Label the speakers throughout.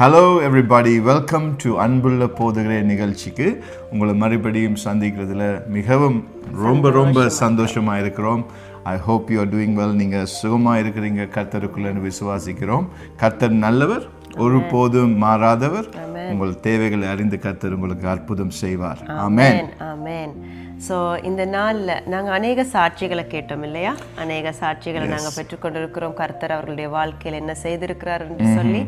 Speaker 1: Hello everybody, welcome to அன்புள்ள போதுகிற நிகழ்ச்சிக்கு உங்களை மறுபடியும் சந்திக்கிறதுல மிகவும் ரொம்ப சந்தோஷமாக இருக்கிறோம். I hope you are doing well. நீங்கள் சுகமாக இருக்கிறீங்க கர்த்தருக்குள்ளன்னு விசுவாசிக்கிறோம். கர்த்தர் நல்லவர், ஒருபோதும் மாறாதவர். உங்கள் தேவைகளை அறிந்து கர்த்தர் உங்களுக்கு அற்புதம் செய்வார். ஆமென்
Speaker 2: ஆமென். ஸோ இந்த நாளில் நாங்கள் அநேக சாட்சிகளை கேட்டோம் இல்லையா? அநேக சாட்சிகளை நாங்கள் பெற்றுக்கொண்டிருக்கிறோம். கர்த்தர் அவர்களுடைய வாழ்க்கையில் என்ன செய்திருக்கிறார் என்று சொல்லி.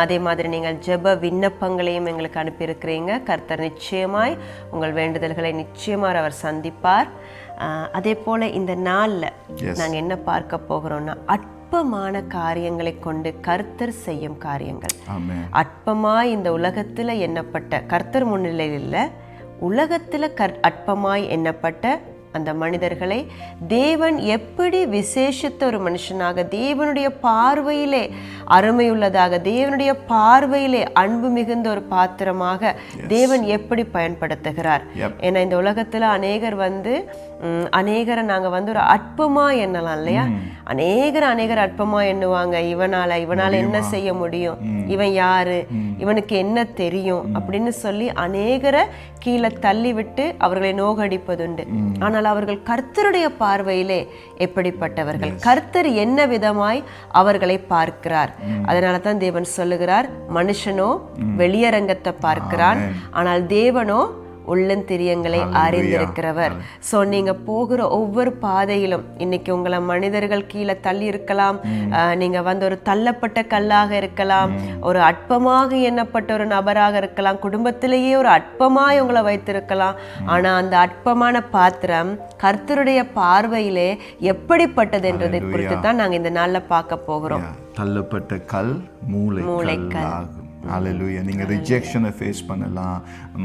Speaker 2: அதே மாதிரி நீங்கள் ஜெப விண்ணப்பங்களையும் எங்களுக்கு அனுப்பியிருக்கிறீங்க. கர்த்தர் நிச்சயமாய் உங்கள் வேண்டுதல்களை நிச்சயமாக அவர் சந்திப்பார். அதே போல் இந்த நாளில் நாங்கள் என்ன பார்க்க போகிறோம்னா, அற்பமான காரியங்களை கொண்டு கர்த்தர் செய்யும் காரியங்கள். அற்பமாய் இந்த உலகத்தில் எண்ணப்பட்ட, கர்த்தர் முன்னிலையில் இல்லை, உலகத்தில் அற்பமாய் எண்ணப்பட்ட அந்த மனிதர்களை தேவன் எப்படி விசேஷித்த ஒரு மனுஷனாக, தேவனுடைய பார்வையிலே அருமையுள்ளதாக, தேவனுடைய பார்வையிலே அன்பு மிகுந்த ஒரு பாத்திரமாக தேவன் எப்படி பயன்படுத்துகிறார். ஏன்னா இந்த உலகத்தில் அநேகரை நாங்கள் ஒரு அற்பமா எண்ணலாம் இல்லையா? அநேகர் அற்பமா எண்ணுவாங்க. இவனால என்ன செய்ய முடியும், இவன் யாரு, இவனுக்கு என்ன தெரியும் அப்படின்னு சொல்லி அநேகரை கீழே தள்ளி விட்டு அவர்களை நோகடிப்பதுண்டு. ஆனால் அவர்கள் கர்த்தருடைய பார்வையிலே எப்படிப்பட்டவர்கள், கர்த்தர் என்ன விதமாய் அவர்களை பார்க்கிறார். அதனால தான் தேவன் சொல்லுகிறார், மனுஷனோ வெளியரங்கத்தை பார்க்கிறான், ஆனால் தேவனோ உள்ளந்திரியங்களை அறிந்திருக்கிறவர். ஸோ நீங்க போகிற ஒவ்வொரு பாதையிலும் இன்னைக்கு உங்களை மனிதர்கள் கீழே தள்ளி இருக்கலாம். நீங்க ஒரு தள்ளப்பட்ட கல்லாக இருக்கலாம், ஒரு அற்பமாக எண்ணப்பட்ட ஒரு நபராக இருக்கலாம், குடும்பத்திலேயே ஒரு அற்பமாய் உங்களை வைத்திருக்கலாம். ஆனா அந்த அற்பமான பாத்திரம் கர்த்தருடைய பார்வையிலே எப்படிப்பட்டது என்றதை குறித்து தான் நாங்க இந்த நாள்ல பார்க்க போகிறோம்.
Speaker 1: தள்ளப்பட்ட கல் மூளைக்கல். ஹல்லேலூயா. நீங்கள் ரிஜெக்ஷனை ஃபேஸ் பண்ணலாம்,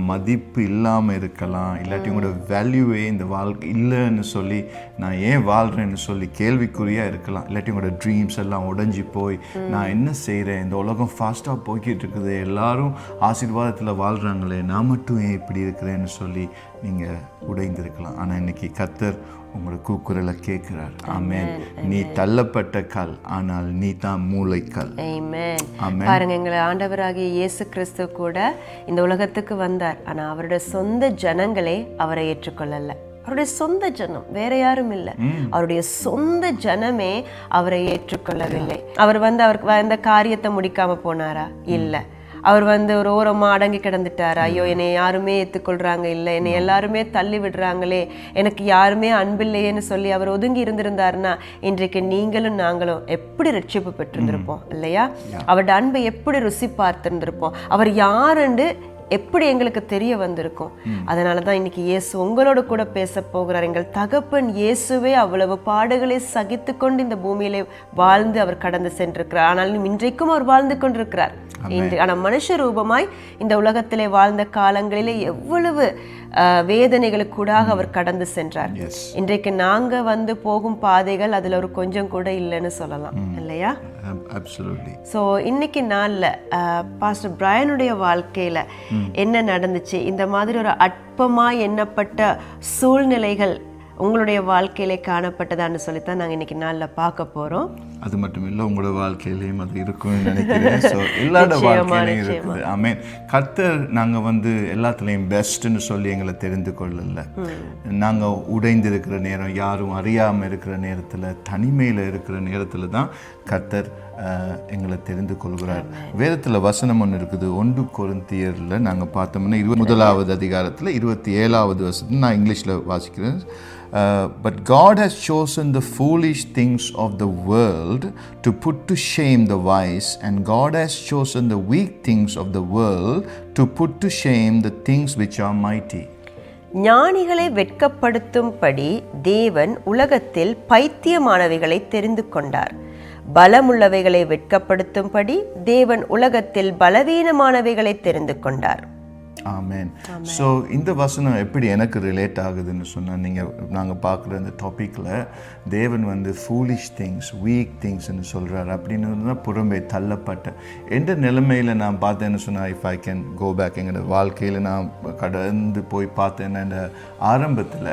Speaker 1: மதிப்பு இல்லாமல் இருக்கலாம், இல்லாட்டி உங்களோட வேல்யூவே இந்த வாழ்க்கை இல்லைன்னு சொல்லி நான் ஏன் வாழ்கிறேன்னு சொல்லி கேள்விக்குறியாக இருக்கலாம். இல்லாட்டி உங்களோட ட்ரீம்ஸ் எல்லாம் உடைஞ்சி போய் நான் என்ன செய்கிறேன், இந்த உலகம் ஃபாஸ்ட்டாக போய்கிட்டு இருக்குது, எல்லாரும் ஆசீர்வாதத்தில் வாழ்கிறாங்களே, நான் மட்டும் ஏன் இப்படி இருக்கிறேன்னு சொல்லி நீங்கள் உடைந்திருக்கலாம். ஆனால் இன்னைக்கு கர்த்தர் உங்களோட கூக்குரலை கேட்கிறார். ஆமென். நீ தள்ளப்பட்ட கல், ஆனால் நீ தான் மூளைக்கல்.
Speaker 2: ஆமென். பாருங்க, எங்களை ஆண்டவராகிய இயேசு கிறிஸ்து கூட இந்த உலகத்துக்கு வந்தார். ஆனா அவருடைய சொந்த ஜனங்களே அவரை ஏற்றுக்கொள்ளல. அவருடைய சொந்த ஜனம், வேற யாரும் இல்லை, அவருடைய சொந்த ஜனமே அவரை ஏற்றுக்கொள்ளவில்லை. அவர் அவருக்கு அந்த காரியத்தை முடிக்காம போனாரா? இல்லை. அவர் ஒரு ஓரமா அடங்கி கிடந்துட்டாரா? ஐயோ, என்னை யாருமே ஏற்றுக்கொள்றாங்க இல்லை, என்னை எல்லாருமே தள்ளி விடுறாங்களே, எனக்கு யாருமே அன்பில்லையேன்னு சொல்லி அவர் ஒதுங்கி இருந்திருந்தாருன்னா இன்றைக்கு நீங்களும் நாங்களும் எப்படி ரட்சிப்பு பெற்றிருந்திருப்போம் இல்லையா? அவருடைய அன்பை எப்படி ருசி பார்த்திருந்திருப்போம், அவர் யாருன்னு எப்படி எங்களுக்கு தெரிய வந்திருக்கும். அதனால தான் இன்னைக்கு இயேசு உங்களோட கூட பேச போகிறார். எங்கள் தகப்பன் இயேசுவே அவ்வளவு பாடுகளை சகித்து கொண்டு இந்த பூமியிலே வாழ்ந்து அவர் கடந்து சென்றிருக்கிறார். ஆனாலும் இன்றைக்கும் அவர் வாழ்ந்து கொண்டிருக்கிறார். ஆனால் மனுஷ ரூபமாய் இந்த உலகத்திலே வாழ்ந்த காலங்களிலே எவ்வளவு வேதனைகளுக்கூடாக அவர் கடந்து சென்றார். இன்றைக்கு நாங்க போகும் பாதைகள் அதுல ஒரு கொஞ்சம் கூட இல்லைன்னு சொல்லலாம் இல்லையா? ஸோ இன்னைக்கு நாளில் பாஸ்டர் பிரையனுடைய வாழ்க்கையில என்ன நடந்துச்சு, இந்த மாதிரி ஒரு அற்பமாய் எண்ணப்பட்ட சூழ்நிலைகள் உங்களுடைய வாழ்க்கையிலே காணப்பட்டதான்னு சொல்லித்தான் நாங்கள் இன்னைக்கு நாளில் பார்க்க போகிறோம்.
Speaker 1: அது மட்டும் இல்லை, உங்களோட வாழ்க்கையிலையும் அது இருக்கும்னு நினைக்கிறேன். ஸோ எல்லாரோட வாழ்க்கையிலையும் இருக்குது. ஆமென். கர்த்தர் நாங்கள் எல்லாத்துலேயும் பெஸ்ட்டுன்னு சொல்லி எங்களை தெரிந்து கொள்ளல. நாங்கள் உடைந்திருக்கிற நேரம், யாரும் அறியாமல் இருக்கிற நேரத்தில், தனிமையில் இருக்கிற நேரத்தில் தான் கர்த்தர் எங்களை தெரிந்து கொள்கிறார். வேதத்தில் வசனம் ஒன்று இருக்குது, 1 கொரிந்தியரில் நாங்கள் பார்த்தோம்னா 21வது அதிகாரத்தில் 27வது வசனம், நான் இங்கிலீஷில் வாசிக்கிறேன். But God has chosen the foolish things of the world to put to shame the wise, and God has chosen the weak things of the world to put to shame the things which are mighty.
Speaker 2: ஞானிகளை வெட்கப்படுத்தும்படி தேவன் உலகத்தில் பைத்தியமானவைகளை தெரிந்து கொண்டார். பலமுள்ளவைகளை வெட்கப்படுத்தும்படி தேவன் உலகத்தில் பலவீனமானவைகளை தெரிந்து கொண்டார்.
Speaker 1: ஆமென். So இந்த வசனம் எப்படி எனக்கு ரிலேட் ஆகுதுன்னு சொன்னால், நாங்கள் பார்க்குற இந்த டாப்பிக்கில் தேவன் ஃபூலிஷ் திங்ஸ், வீக் திங்ஸ்ன்னு சொல்கிறார். அப்படின்னு புறம்பே தள்ளப்பட்ட எந்த நிலைமையில் நான் பார்த்தேன்னு சொன்னால், if I can go back, எங்களோட வாழ்க்கையில் நான் கடந்து போய் பார்த்தேன்னா, இந்த ஆரம்பத்தில்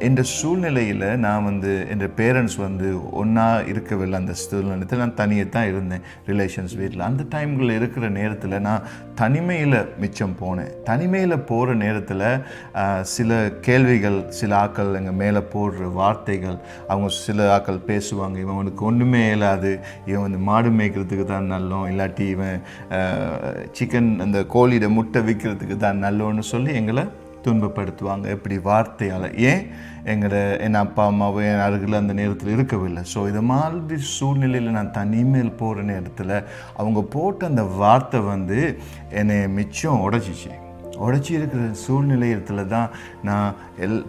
Speaker 1: இந்த சூழ்நிலையில் நான் வந்து என் பேரண்ட்ஸ் வந்து ஒன்றா இருக்கவில்லை. அந்த சூழ்நிலையத்தில் நான் தனியாக தான் இருந்தேன் ரிலேஷன்ஸ் வீட்டில். அந்த டைம்களில் இருக்கிற நேரத்தில் நான் தனிமையில் மிச்சம் போனேன். தனிமையில் போகிற நேரத்தில் சில கேள்விகள், சில ஆக்கள் எங்கள் மேலே போடுற வார்த்தைகள், அவங்க சில ஆக்கள் பேசுவாங்க, இவனுக்கு ஒன்றுமே இயலாது, இவன் வந்து மாடு மேய்க்கிறதுக்கு தான் நல்லோம், இல்லாட்டி இவன் சிக்கன் அந்த கோழியோட முட்டை விற்கிறதுக்கு தான் நல்லோன்னு சொல்லி எங்களை துன்பப்படுத்துவாங்க. எப்படி வார்த்தையால். ஏன் என் அப்பா அம்மாவும் என் அருகில் அந்த நேரத்தில் இருக்கவில்லை. ஸோ இது மாதிரி சூழ்நிலையில் நான் தனிமேல் போகிற நேரத்தில் அவங்க போட்ட அந்த வார்த்தை வந்து என்னை மிச்சம் உடைச்சி இருக்கிற சூழ்நிலையத்தில் தான் நான்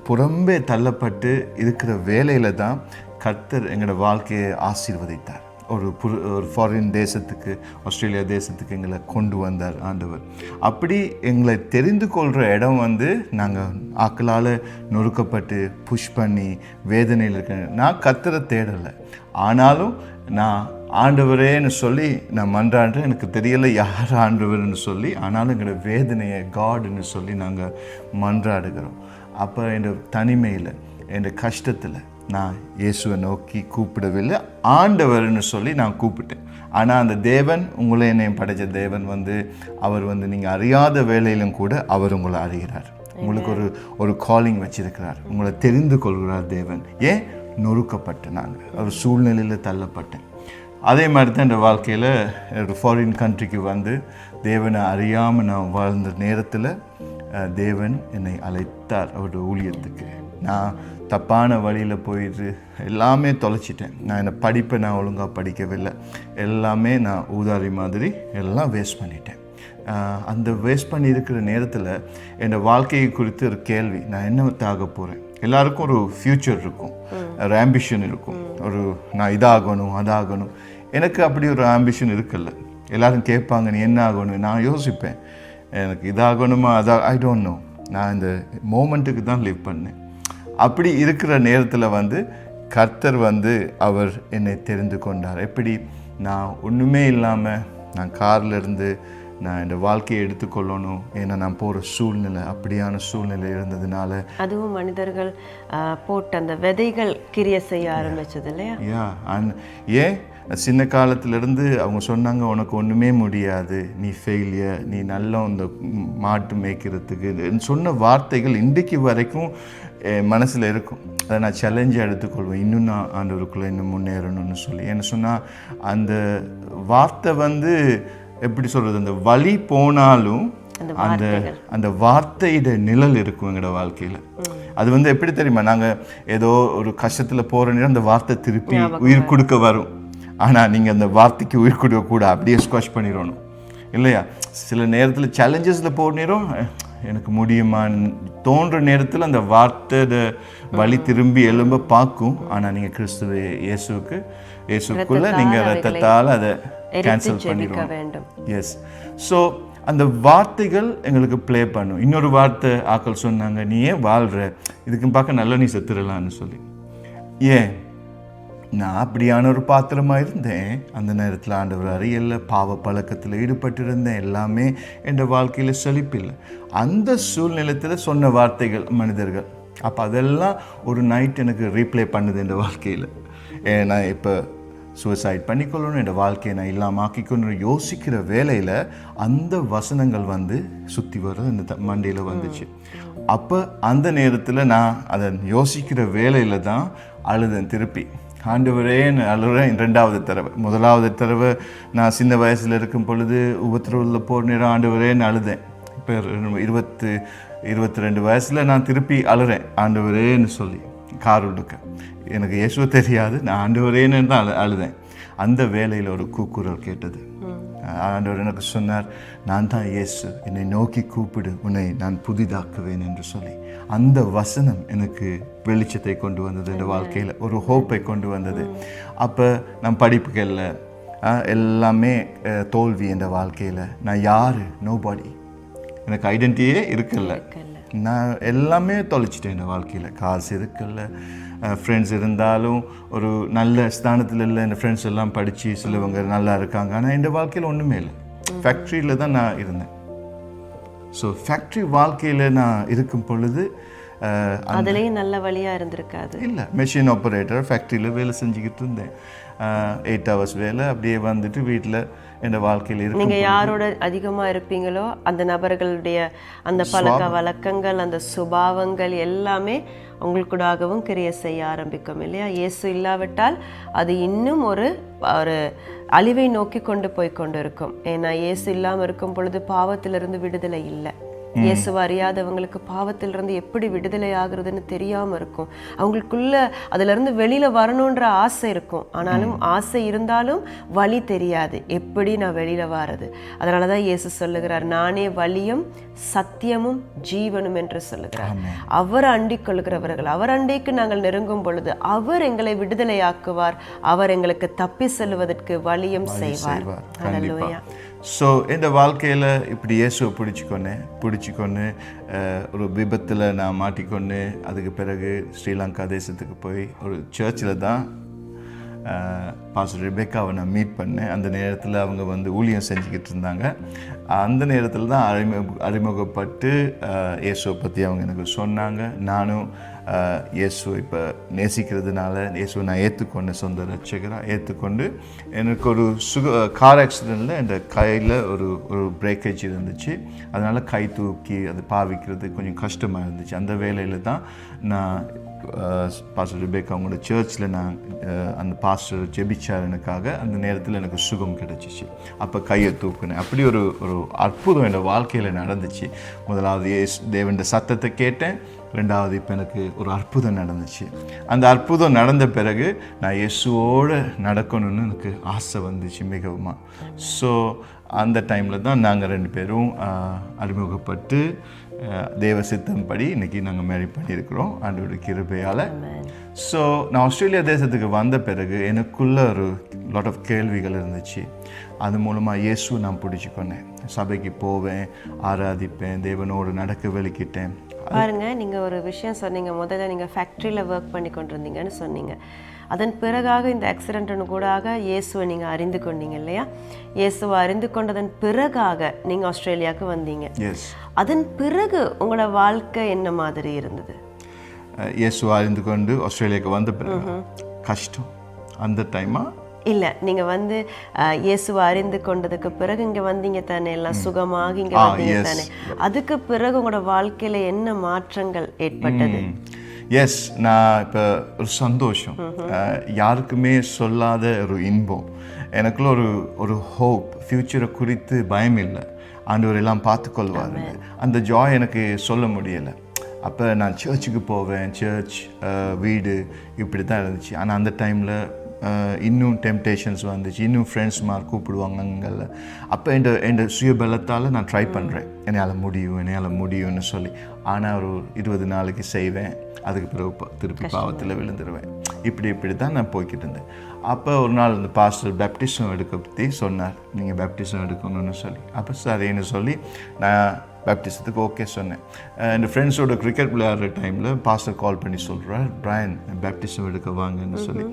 Speaker 1: புறம்பே தள்ளப்பட்டு இருக்கிற வேலையில் தான் கர்த்தர் எங்களோட வாழ்க்கையை ஆசீர்வதித்தார். ஒரு ஃபாரின் தேசத்துக்கு, ஆஸ்திரேலியா தேசத்துக்கு எங்களை கொண்டு வந்தார் ஆண்டவர். அப்படி எங்களை தெரிந்து கொள்கிற இடம் வந்து நாங்கள் ஆக்களால் நொறுக்கப்பட்டு புஷ் பண்ணி வேதனையில் இருக்க, நான் கர்த்தரை தேடலை. ஆனாலும் நான் ஆண்டவரேன்னு சொல்லி நான் மன்றாடுறேன். எனக்கு தெரியலை யார் ஆண்டவர்னு சொல்லி, ஆனாலும் எங்களோட வேதனையை காடுன்னு சொல்லி நாங்கள் மன்றாடுகிறோம். அப்போ என் தனிமையில், என் கஷ்டத்தில் நான் இயேசுவை நோக்கி கூப்பிடவில்லை, ஆண்டவர்னு சொல்லி நான் கூப்பிட்டேன். ஆனால் அந்த தேவன், உங்களை என்னையும் படைத்த தேவன் வந்து அவர் வந்து நீங்கள் அறியாத வேலையிலும் கூட அவர் உங்களை அறிகிறார். உங்களுக்கு ஒரு காலிங் வச்சிருக்கிறார், உங்களை தெரிந்து கொள்கிறார் தேவன். ஏன்? நொறுக்கப்பட்ட நாங்கள் ஒரு சூழ்நிலையில் தள்ளப்பட்டேன். அதே மாதிரி தான் இந்த வாழ்க்கையில் ஒரு ஃபாரின் கண்ட்ரிக்கு வந்து தேவனை அறியாமல் நான் வாழ்ந்த நேரத்தில் தேவன் என்னை அழைத்தார் அவருடைய ஊழியத்துக்கு. நான் தப்பான வழியில் போயிட்டு எல்லாமே தொலைச்சிட்டேன். நான் என்னை படிப்பை நான் ஒழுங்காக படிக்கவில்லை, எல்லாமே நான் ஊதாரி மாதிரி எல்லாம் வேஸ்ட் பண்ணிட்டேன். அந்த வேஸ்ட் பண்ணி இருக்கிற நேரத்தில் என் வாழ்க்கையை குறித்து ஒரு கேள்வி, நான் என்ன ஆக போகிறேன். எல்லாருக்கும் ஒரு ஃப்யூச்சர் இருக்கும், ஒரு ஆம்பிஷன் இருக்கும், ஒரு நான் இதாகணும் அதாகணும். எனக்கு அப்படி ஒரு ஆம்பிஷன் இருக்குல்ல. எல்லோரும் கேட்பாங்க நீ என்ன ஆகணும், நான் யோசிப்பேன் எனக்கு இதாகணுமா ஐ டோன்ட் நோ. நான் இந்த மோமெண்ட்டுக்கு தான் லிவ் பண்ணேன். அப்படி இருக்கிற நேரத்தில் வந்து கர்த்தர் வந்து அவர் என்னை தெரிந்து கொண்டார். எப்படி? நான் ஒன்றுமே இல்லாமல் நான் காரில் இருந்து நான் இந்த வாழ்க்கையை எடுத்துக்கொள்ளணும். ஏன்னா நான் போகிற சூழ்நிலை அப்படியான சூழ்நிலை இருந்ததுனால,
Speaker 2: அதுவும் மனிதர்கள் போட்டு அந்த விதைகள் கிரிய செய்ய ஆரம்பிச்சது இல்லையா?
Speaker 1: ஏன் சின்ன காலத்திலேருந்து அவங்க சொன்னாங்க உனக்கு ஒன்றுமே முடியாது, நீ ஃபெயிலியர், நீ நல்லா இந்த மாட்டு மேய்க்கிறதுக்கு சொன்ன வார்த்தைகள் இன்றைக்கு வரைக்கும் மனசில் இருக்கும். அதை நான் சேலஞ்சாக எடுத்துக்கொள்வேன். இன்னும் நான் ஆண்டவருக்குள்ளே இன்னும் முன்னேறணும்னு சொல்லி. என்ன சொன்னால் அந்த வார்த்தை வந்து எப்படி சொல்கிறது, அந்த வழி போனாலும் அந்த வார்த்தையோட நிழல் இருக்கும் எங்களோட வாழ்க்கையில். அது வந்து எப்படி தெரியுமா, நாங்கள் ஏதோ ஒரு கஷ்டத்தில் போகிற நேரம் அந்த வார்த்தை திருப்பி உயிர் கொடுக்க வரும். ஆனால் நீங்கள் அந்த வார்த்தைக்கு உயிர் கொடுக்கக்கூடாது, அப்படியே ஸ்குவாஷ் பண்ணிடணும் இல்லையா? சில நேரத்தில் சேலஞ்சஸில் போகிற நேரம் எனக்கு முடியுமான்னு தோன்ற நேரத்தில் அந்த வார்த்தை வழி திரும்பி எழும்ப பார்க்கும். ஆனால் நீங்கள் கிறிஸ்துவ இயேசுக்குள்ளே நீங்கள் ரத்தத்தால் அதை கேன்சல் பண்ணிடுவோம். எஸ். ஸோ அந்த வார்த்தைகள் எங்களுக்கு ப்ளே பண்ணும். இன்னொரு வார்த்தை ஆக்கள் சொன்னாங்க, நீ ஏன் வாழ்கிற, இதுக்கு பார்க்க நல்லா நீ செத்துடலான்னு சொல்லி. ஏன்? நான் அப்படியான ஒரு பாத்திரமாக இருந்தேன். அந்த நேரத்தில் ஆண்டவர் அறியலை, பாவ பழக்கத்தில் ஈடுபட்டிருந்தேன், எல்லாமே என் வாழ்க்கையில் செழிப்பில்லை. அந்த சூழ்நிலையில் சொன்ன வார்த்தைகள் மனிதர்கள். அப்போ அதெல்லாம் ஒரு நைட் எனக்கு ரீப்ளே பண்ணுது என் வாழ்க்கையில். நான் இப்போ சூசைட் பண்ணிக்கொள்ளணும், என் வாழ்க்கையை நான் இல்லாமல் ஆக்கிக்கொள்ளணும் யோசிக்கிற வேலையில் அந்த வசனங்கள் வந்து சுற்றி வர இந்த மண்டையில் வந்துச்சு. அப்போ அந்த நேரத்தில் நான் அதை யோசிக்கிற வேலையில் தான் அழுதேன். திருப்பி ஆண்டவரேன்னு அழுறேன். 2வது தடவை. 1வது தடவை நான் சின்ன வயசில் இருக்கும் பொழுது உபத்திரவில் போகிற நேரம் ஆண்டவரேன்னு அழுதேன். இப்போ 22 வயசில் நான் திருப்பி அழுறேன் ஆண்டவரேன்னு சொல்லி. கார் உடுக்க எனக்கு இயேசுவை தெரியாது, நான் ஆண்டவரேன்னு தான் அழுதேன். அந்த வேலையில் ஒரு கூக்குரல் கேட்டது. ஆண்டவர் எனக்கு சொன்னார், நான் தான் இயேசு, என்னை நோக்கி கூப்பிடு, உன்னை நான் புதிதாக்குவேன் என்று சொல்லி. அந்த வசனம் எனக்கு வெளிச்சத்தை கொண்டு வந்தது, என் வாழ்க்கையில் ஒரு ஹோப்பை கொண்டு வந்தது. அப்போ நான் படிப்புகளில் எல்லாமே தோல்வி என்ற வாழ்க்கையில். நான் யார்? நோபாடி. எனக்கு ஐடென்டிட்டியே இருக்குல்ல. நான் எல்லாமே தொலைச்சிட்டேன் என் வாழ்க்கையில். காசு இருக்குல்ல, ஃப்ரெண்ட்ஸ் இருந்தாலும் ஒரு நல்ல ஸ்தானத்தில் இல்லை. என் ஃப்ரெண்ட்ஸ் எல்லாம் படித்து சிலவங்க நல்லா இருக்காங்க. ஆனால் என் வாழ்க்கையில் ஒன்றுமே இல்லை. ஃபேக்ட்ரியில் தான் நான் இருந்தேன். ஸோ ஃபேக்ட்ரி வாழ்க்கையில் நான் இருக்கும் பொழுது
Speaker 2: அதுலேயும் நல்ல வழியாக இருந்திருக்காது.
Speaker 1: இல்லை, மெஷின் ஆப்ரேட்டர் ஃபேக்ட்ரியில் வேலை செஞ்சுக்கிட்டு இருந்தேன். 8 hours வேலை. அப்படியே வந்துட்டு வீட்டில் என் வாழ்க்கையில் இருக்கு.
Speaker 2: நீங்கள் யாரோட அதிகமாக இருப்பீங்களோ அந்த நபர்களுடைய அந்த பழக்க வழக்கங்கள், அந்த சுபாவங்கள் எல்லாமே உங்களுக்கூடாகவும் கிரியை செய்ய ஆரம்பிக்கும் இல்லையா? இயேசு இல்லாவிட்டால் அது இன்னும் ஒரு அழிவை நோக்கி கொண்டு போய் கொண்டு இருக்கும். ஏன்னா இயேசு இல்லாமல் இருக்கும் பொழுது பாவத்திலிருந்து விடுதலை இல்லை. இயேசுவை அறியாதவங்களுக்கு பாவத்திலிருந்து எப்படி விடுதலை ஆகுறதுன்னு தெரியாமல் இருக்கும். அவங்களுக்குள்ள அதிலிருந்து வெளியில் வரணுன்ற ஆசை இருக்கும். ஆனாலும் ஆசை இருந்தாலும் வழி தெரியாது, எப்படி நான் வெளியில் வாரது. அதனால தான் இயேசு சொல்லுகிறார், நானே வழியும் சத்தியமும் ஜீவனும் என்று சொல்லுகிறார். அவர் அண்டிக் கொள்கிறவர்கள், அவர் அண்டைக்கு நாங்கள் நெருங்கும் பொழுது அவர் எங்களை விடுதலையாக்குவார். அவர் எங்களுக்கு தப்பி செல்வதற்கு வழியும் செய்வார். ஹல்லேலூயா.
Speaker 1: ஸோ இந்த வாழ்க்கையில் இப்படி இயேசுவை பிடிச்சிக்கொண்டு ஒரு விபத்தில் நான் மாட்டிக்கொண்டு அதுக்கு பிறகு ஸ்ரீலங்கா தேசத்துக்கு போய் ஒரு சர்ச்சில் தான் பாஸ்டர் ரெபேக்காவை நான் மீட் பண்ணேன். அந்த நேரத்தில் அவங்க வந்து ஊழியம் செஞ்சுக்கிட்டு இருந்தாங்க. அந்த நேரத்தில் தான் அறிமுகப்பட்டு இயேசுவை பற்றி அவங்க எனக்கு சொன்னாங்க. நானும் இயேசுவை இப்போ நேசிக்கிறதுனால இயேசுவை நான் ஏற்றுக்கொண்டேன், சொந்த ரட்சகராக ஏற்றுக்கொண்டு. எனக்கு ஒரு கார் ஆக்சிடெண்ட்டில் என் கையில் ஒரு பிரேக்கேஜ் இருந்துச்சு. அதனால் கை தூக்கி அது பாவிக்கிறது கொஞ்சம் கஷ்டமாக இருந்துச்சு. அந்த வேலையில் தான் நான் பாஸ்டர் ரெபேக்கா அவங்களோட சர்ச்சில் நான் அந்த பாஸ்டர் ஜெபிச்சார் எனக்காக. அந்த நேரத்தில் எனக்கு சுகம் கிடச்சிச்சு. அப்போ கையை தூக்குனேன். அப்படி ஒரு அற்புதம் என் வாழ்க்கையில் நடந்துச்சு. முதலாவது தேவன் சத்தத்தை கேட்டேன். ரெண்டாவது இப்போ எனக்கு ஒரு அற்புதம் நடந்துச்சு. அந்த அற்புதம் நடந்த பிறகு நான் இயேசுவோடு நடக்கணும்னு எனக்கு ஆசை வந்துச்சு மிகவும். ஸோ அந்த டைமில் தான் நாங்கள் 2 பேரும் அறிமுகப்பட்டு தேவ சித்தம் படி இன்றைக்கி நாங்கள் மேரி பண்ணியிருக்கிறோம் ஆண்டவருடைய கிருபையால். ஸோ நான் ஆஸ்திரேலியா தேசத்துக்கு வந்த பிறகு எனக்குள்ள ஒரு லாட் ஆஃப் கேள்விகள் இருந்துச்சு. அது மூலமாக இயேசு நான் பிடிச்சிக்கொண்டேன். சபைக்கு போவேன், ஆராதிப்பேன், தேவனோடு நடக்க வெளிக்கிட்டேன்.
Speaker 2: பாருங்க, நீங்கள் ஒரு விஷயம் சொன்னீங்க. முதல்ல நீங்கள் ஃபேக்ட்ரியில் ஒர்க் பண்ணி கொண்டிருந்தீங்கன்னு சொன்னீங்க. அதன் பிறகாக இந்த ஆக்சிடென்ட்னு கூடாக இயேசுவை நீங்கள் அறிந்து கொண்டீங்க இல்லையா? இயேசுவை அறிந்து கொண்டதன் பிறகாக நீங்கள் ஆஸ்திரேலியாவுக்கு வந்தீங்க. அதன் பிறகு உங்களோட வாழ்க்கை என்ன மாதிரி இருந்தது?
Speaker 1: இயேசுவை அறிந்து கொண்டு ஆஸ்திரேலியாவுக்கு வந்த பிறகு கஷ்டம் அந்த டைமா?
Speaker 2: இல்லை, நீங்கள் வந்து இயேசுவை அறிந்து கொண்டதுக்கு பிறகு இங்கே வந்தீங்க தானே, எல்லாம் சுகமாக இங்கே வந்தீங்க தானே. அதுக்கு பிறகு உங்களோட வாழ்க்கையில் என்ன மாற்றங்கள் ஏற்பட்டது?
Speaker 1: எஸ், நான் இப்போ ஒரு சந்தோஷம், யாருக்குமே சொல்லாத ஒரு இன்பம், எனக்குள்ள ஒரு ஹோப், ஃப்யூச்சரை குறித்து பயம் இல்லை, ஆண்டவர் எல்லாம் பார்த்துக்கொள்வார். அந்த ஜாய் எனக்கு சொல்ல முடியலை. அப்போ நான் சர்ச்சுக்கு போவேன், சர்ச் வீடு இப்படி தான் இருந்துச்சு. ஆனால் அந்த டைமில் இன்னும் டெம்டேஷன்ஸ் வந்துச்சு, இன்னும் ஃப்ரெண்ட்ஸ் மாதிரி கூப்பிடுவாங்க அங்கல்ல. அப்போ என் சுயபலத்தால் நான் ட்ரை பண்ணுறேன், என்னால் முடியும்னு சொல்லி. ஆனால் ஒரு 20 நாளைக்கு செய்வேன், அதுக்கு பிறகு திருப்பி பாவத்தில் விழுந்துருவேன். இப்படி தான் நான் போய்கிட்டு இருந்தேன். அப்போ ஒரு நாள் இந்த பாஸ்டர் பேப்டிசம் எடுக்க பற்றி சொன்னார், நீங்கள் பேப்டிசம் எடுக்கணும்னு சொல்லி. அப்போ சரின்னு சொல்லி நான் பேப்டிசத்துக்கு ஓகே சொன்னேன். என் ஃப்ரெண்ட்ஸோட கிரிக்கெட் விளையாடுற டைமில் பாஸ்டர் கால் பண்ணி சொல்கிறார், பிரையன் பேப்டிசம் எடுக்க வாங்கன்னு சொல்லி.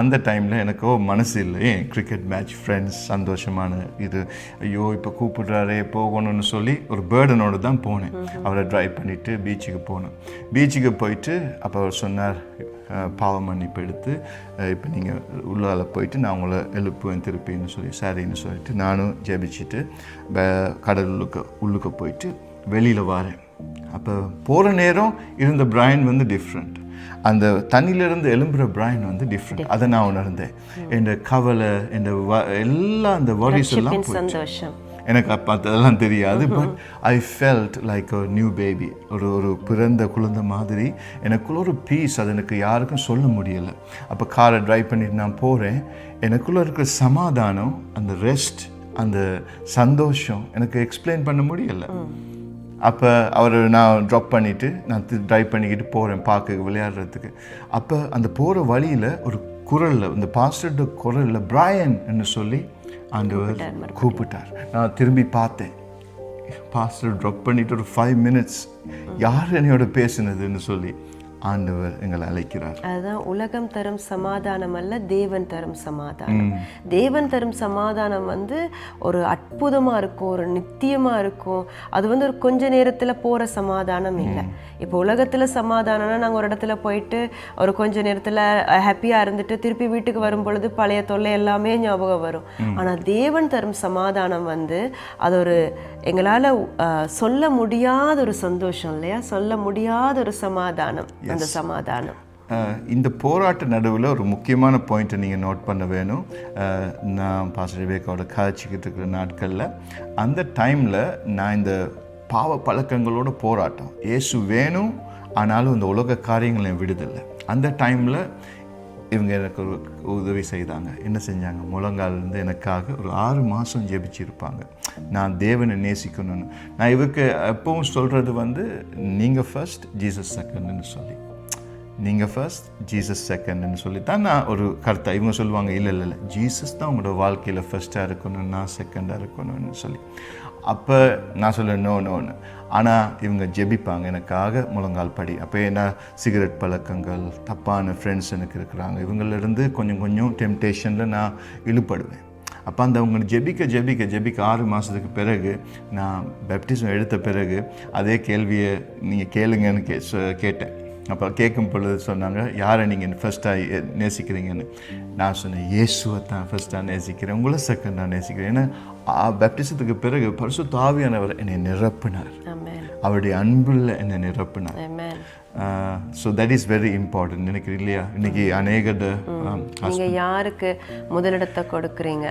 Speaker 1: அந்த டைமில் எனக்கோ மனசு இல்லை, கிரிக்கெட் மேட்ச், ஃப்ரெண்ட்ஸ், சந்தோஷமான இது, ஐயோ இப்போ கூப்பிடுறாரே போகணும்னு சொல்லி ஒரு பேர்டனோடு தான் போனேன். அவரை ட்ரைவ் பண்ணிவிட்டு பீச்சுக்கு போனேன். பீச்சுக்கு போயிட்டு அப்போ அவர் சொன்னார், பாவ மன்னிப்பு எடுத்து இப்போ நீங்கள் உள்ளால போயிட்டு நான் உங்களை எழுப்புவேன் திருப்பின்னு சொல்லி. சரின்னு சொல்லிட்டு நானும் ஜெபிச்சுட்டு உள்ளுக்கு போயிட்டு வெளியில் வரேன். அப்போ போகிற நேரம் இருந்த பிரைன் வந்து டிஃப்ரெண்ட், அந்த தண்ணியிலேருந்து எழும்புகிற பிரைன் வந்து டிஃப்ரெண்ட். அதை நான் உணர்ந்தேன். என் கவலை, எல்லாம் அந்த வரிஸ் எல்லாம்
Speaker 2: சந்தோஷம்
Speaker 1: எனக்கு அப்போ அதெல்லாம் தெரியாது. But I felt like a new baby, ஒரு பிறந்த குழந்தை மாதிரி. எனக்குள்ள ஒரு பீஸ், அது எனக்கு யாருக்கும் சொல்ல முடியலை. அப்போ காரை ட்ரைவ் பண்ணிட்டு நான் போகிறேன். எனக்குள்ளே இருக்கிற சமாதானம், அந்த ரெஸ்ட், அந்த சந்தோஷம் எனக்கு எக்ஸ்பிளைன் பண்ண முடியலை. அப்போ நான் ட்ராப் பண்ணிவிட்டு நான் ட்ரைவ் பண்ணிக்கிட்டு போகிறேன் பார்க்க விளையாடுறதுக்கு. அப்போ அந்த போகிற வழியில் ஒரு குரலில், இந்த பாஸ்டர்ட குரலில் பிரையன் என்று சொல்லி ஆண்டவர் கூப்பிட்டார். நான் திரும்பி பார்த்தேன், பாஸ்டர் ட்ராப் பண்ணிவிட்டு ஒரு 5 minutes யார் என்னையோட பேசுனதுன்னு சொல்லி. ஆண்டவர் எங்களை அழைக்கிறார்.
Speaker 2: அதுதான் உலகம் தரும் சமாதானம் அல்ல, தேவன் தரும் சமாதானம். தேவன் தரும் சமாதானம் வந்து ஒரு அற்புதமா இருக்கும், ஒரு நித்தியமா இருக்கும். அது வந்து ஒரு கொஞ்ச நேரத்துல போற சமாதானம் இல்லை. இப்போ உலகத்துல சமாதானம்னா நாங்க ஒரு இடத்துல போயிட்டு ஒரு கொஞ்ச நேரத்துல ஹாப்பியா இருந்துட்டு திருப்பி வீட்டுக்கு வரும் பொழுது பழைய தொல்லை எல்லாமே ஞாபகம் வரும். ஆனா தேவன் தரும் சமாதானம் வந்து அது ஒரு எங்களால சொல்ல முடியாத ஒரு சந்தோஷம் இல்லையா, சொல்ல முடியாத ஒரு சமாதானம். அந்த சமாதானம்
Speaker 1: இந்த போராட்ட நடுவில் ஒரு முக்கியமான பாயிண்ட்டை நீங்கள் நோட் பண்ண வேணும். நான் பாஸ்டர் விவேகாவோட கதைச்சிக்கிட்டு இருக்கிற நாட்களில் அந்த டைமில் நான் இந்த பாவ பழக்கங்களோட போராட்டம், இயேசு வேணும் ஆனாலும் இந்த உலக காரியங்களை விடுதலை. அந்த டைமில் இவங்க எனக்கு ஒரு உதவி செய்தாங்க. என்ன செஞ்சாங்க, முழங்காலிருந்து எனக்காக ஒரு 6 மாதம் ஜெபிச்சிருப்பாங்க. நான் தேவனை நேசிக்கணும்னு. நான் இவருக்கு எப்பவும் சொல்கிறது வந்து நீங்கள் ஃபர்ஸ்ட் ஜீசஸ் செகண்ட்னு சொல்லி, நீங்கள் ஃபர்ஸ்ட் ஜீசஸ் செகண்ட்னு சொல்லி தான் நான் ஒரு கருத்தை. இவங்க சொல்லுவாங்க இல்லை இல்லை இல்லை, ஜீசஸ் தான் உங்களோட வாழ்க்கையில் ஃபர்ஸ்ட்டாக இருக்கணும், நான் செகண்டாக இருக்கணும்னு சொல்லி. அப்போ நான் சொல்லுவேன் நோன்னு. ஆனால் இவங்க ஜெபிப்பாங்க எனக்காக முழங்கால் படி. அப்போ என்ன சிகரெட் பழக்கங்கள், தப்பான ஃப்ரெண்ட்ஸ் எனக்கு இருக்கிறாங்க, இவங்களிருந்து கொஞ்சம் கொஞ்சம் டெம்டேஷனில் நான் இழுப்படுவேன். அப்போ அந்த அவங்க ஜெபிக்க 6 மாதத்துக்கு பிறகு நான் பேப்டிசம் எடுத்த பிறகு அதே கேள்வியை நீங்கள் கேளுங்கன்னு கேட்டேன். அப்போ கேட்கும் பொழுது சொன்னாங்க, யாரை நீங்கள் ஃபர்ஸ்ட்டாக நேசிக்கிறீங்கன்னு. நான் சொன்னேன், இயேசுவை தான் ஃபர்ஸ்ட்டாக நேசிக்கிறேன், உங்களை செகண்டாக நேசிக்கிறேன். ஏன்னா பேப்டிசத்துக்கு பிறகு பரிசுத்த ஆவியானவர் என்னை நிரப்பினார், அவருடைய அன்பில் என்னை நிரப்பினார். So that is very important எனக்கு இல்லையா. இன்னைக்கு
Speaker 2: நீங்கள் யாருக்கு முதலிடத்தை கொடுக்குறீங்க,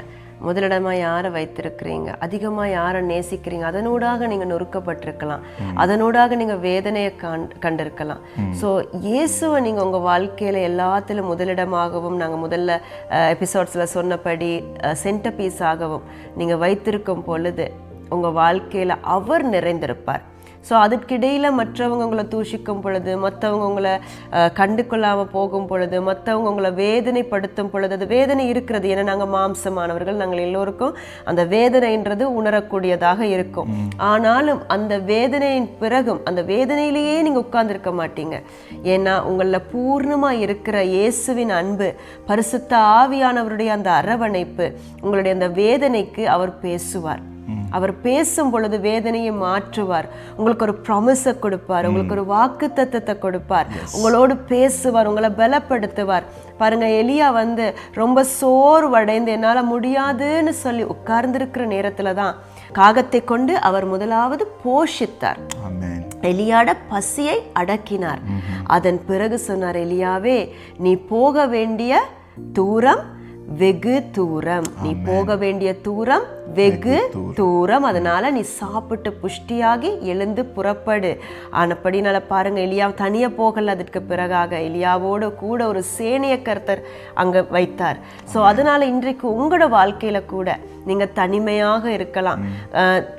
Speaker 2: முதலிடமாக யாரை வைத்திருக்கிறீங்க, அதிகமாக யாரை நேசிக்கிறீங்க, அதனூடாக நீங்கள் நொறுக்கப்பட்டிருக்கலாம், அதனூடாக நீங்கள் வேதனையை கண்டிருக்கலாம். ஸோ இயேசுவை நீங்கள் உங்கள் வாழ்க்கையில் எல்லாத்திலும் முதலிடமாகவும், நாங்கள் முதல்ல எபிசோட்ஸில் சொன்னபடி சென்டர் பீஸாகவும் நீங்கள் வைத்திருக்கும் பொழுது உங்கள் வாழ்க்கையில் அவர் நிறைந்திருப்பார். ஸோ அதுக்கிடையில் மற்றவங்க உங்களை தூஷிக்கும் பொழுது, மற்றவங்க உங்களை கண்டு கொள்ளாமல் போகும் பொழுது, மற்றவங்க உங்களை வேதனைப்படுத்தும் பொழுது, அது வேதனை இருக்கிறது. ஏன்னா நாங்கள் மாம்சமானவர்கள், நாங்கள் எல்லோருக்கும் அந்த வேதனைன்றது உணரக்கூடியதாக இருக்கும். ஆனாலும் அந்த வேதனையின் பிறகும் அந்த வேதனையிலேயே நீங்கள் உட்கார்ந்துருக்க மாட்டீங்க. ஏன்னா உங்களில் பூர்ணமாக இருக்கிற இயேசுவின் அன்பு, பரிசுத்த ஆவியானவருடைய அந்த அரவணைப்பு, உங்களுடைய அந்த வேதனைக்கு அவர் பேசுவார். அவர் பேசும் பொழுது வேதனையை மாற்றுவார். உங்களுக்கு ஒரு ப்ராமிஸை கொடுப்பார், உங்களுக்கு ஒரு வாக்கு தத்தத்தை கொடுப்பார், உங்களோடு பேசுவார், உங்களை பலப்படுத்துவார். பாருங்க, எலியா வந்து ரொம்ப சோர்வடைந்து என்னால் முடியாதுன்னு சொல்லி உட்கார்ந்திருக்கிற நேரத்துல தான் காகத்தை கொண்டு அவர் முதலாவது போஷித்தார். எலியாட பசியை அடக்கினார். அதன் பிறகு சொன்னார், எலியாவே நீ போக வேண்டிய தூரம் வெகு தூரம், நீ போக வேண்டிய தூரம் வெகு தூரம், அதனால நீ சாப்பிட்டு புஷ்டியாகி எழுந்து புறப்படு. ஆனப்படினால பாருங்க, எலியா தனியா போகல. அதற்கு பிறகாக எலியாவோடு கூட ஒரு சேனைய கர்த்தர் அங்க வைத்தார். ஸோ அதனால இன்றைக்கு உங்களோட வாழ்க்கையில கூட நீங்க தனிமையாக இருக்கலாம்,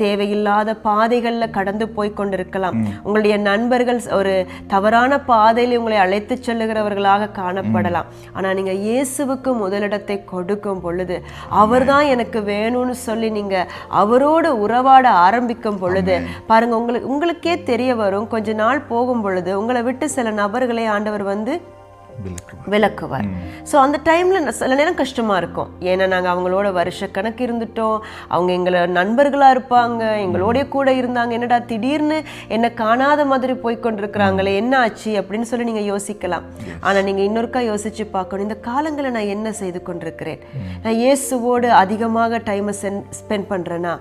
Speaker 2: தேவையில்லாத பாதைகள்ல கடந்து போய் கொண்டிருக்கலாம், உங்களுடைய நண்பர்கள் ஒரு தவறான பாதையில உங்களை அழைத்து செல்லுகிறவர்களாக காணப்படலாம். ஆனா நீங்க இயேசுவுக்கு முதலிடத்தை கொடுக்கும் பொழுது, அவர் தான் எனக்கு வேணும்னு சொல்லி நீங்க அவரோடு உறவாட ஆரம்பிக்கும் பொழுது பாருங்க, உங்களுக்கே தெரிய வரும். கொஞ்ச நாள் போகும் பொழுது உங்களை விட்டு சில நபர்களை ஆண்டவர் வந்து விளக்குவார். ஸோ அந்த டைம்ல சில நேரம் கஷ்டமா இருக்கும். ஏன்னா நாங்கள் அவங்களோட வருஷக்கணக்கு இருந்துட்டோம், அவங்க எங்களை நண்பர்களா இருப்பாங்க, எங்களோட கூட இருந்தாங்க, என்னடா திடீர்னு என்ன காணாத மாதிரி போய்கொண்டிருக்கிறாங்களே, என்ன ஆச்சு அப்படின்னு சொல்லி நீங்க யோசிக்கலாம். ஆனா நீங்க இன்னொருக்கா யோசிச்சு பார்க்கணும், இந்த காலங்களை நான் என்ன செய்து கொண்டிருக்கிறேன், நான் இயேசுவோடு அதிகமாக டைமை ஸ்பெண்ட் பண்றேன்னா,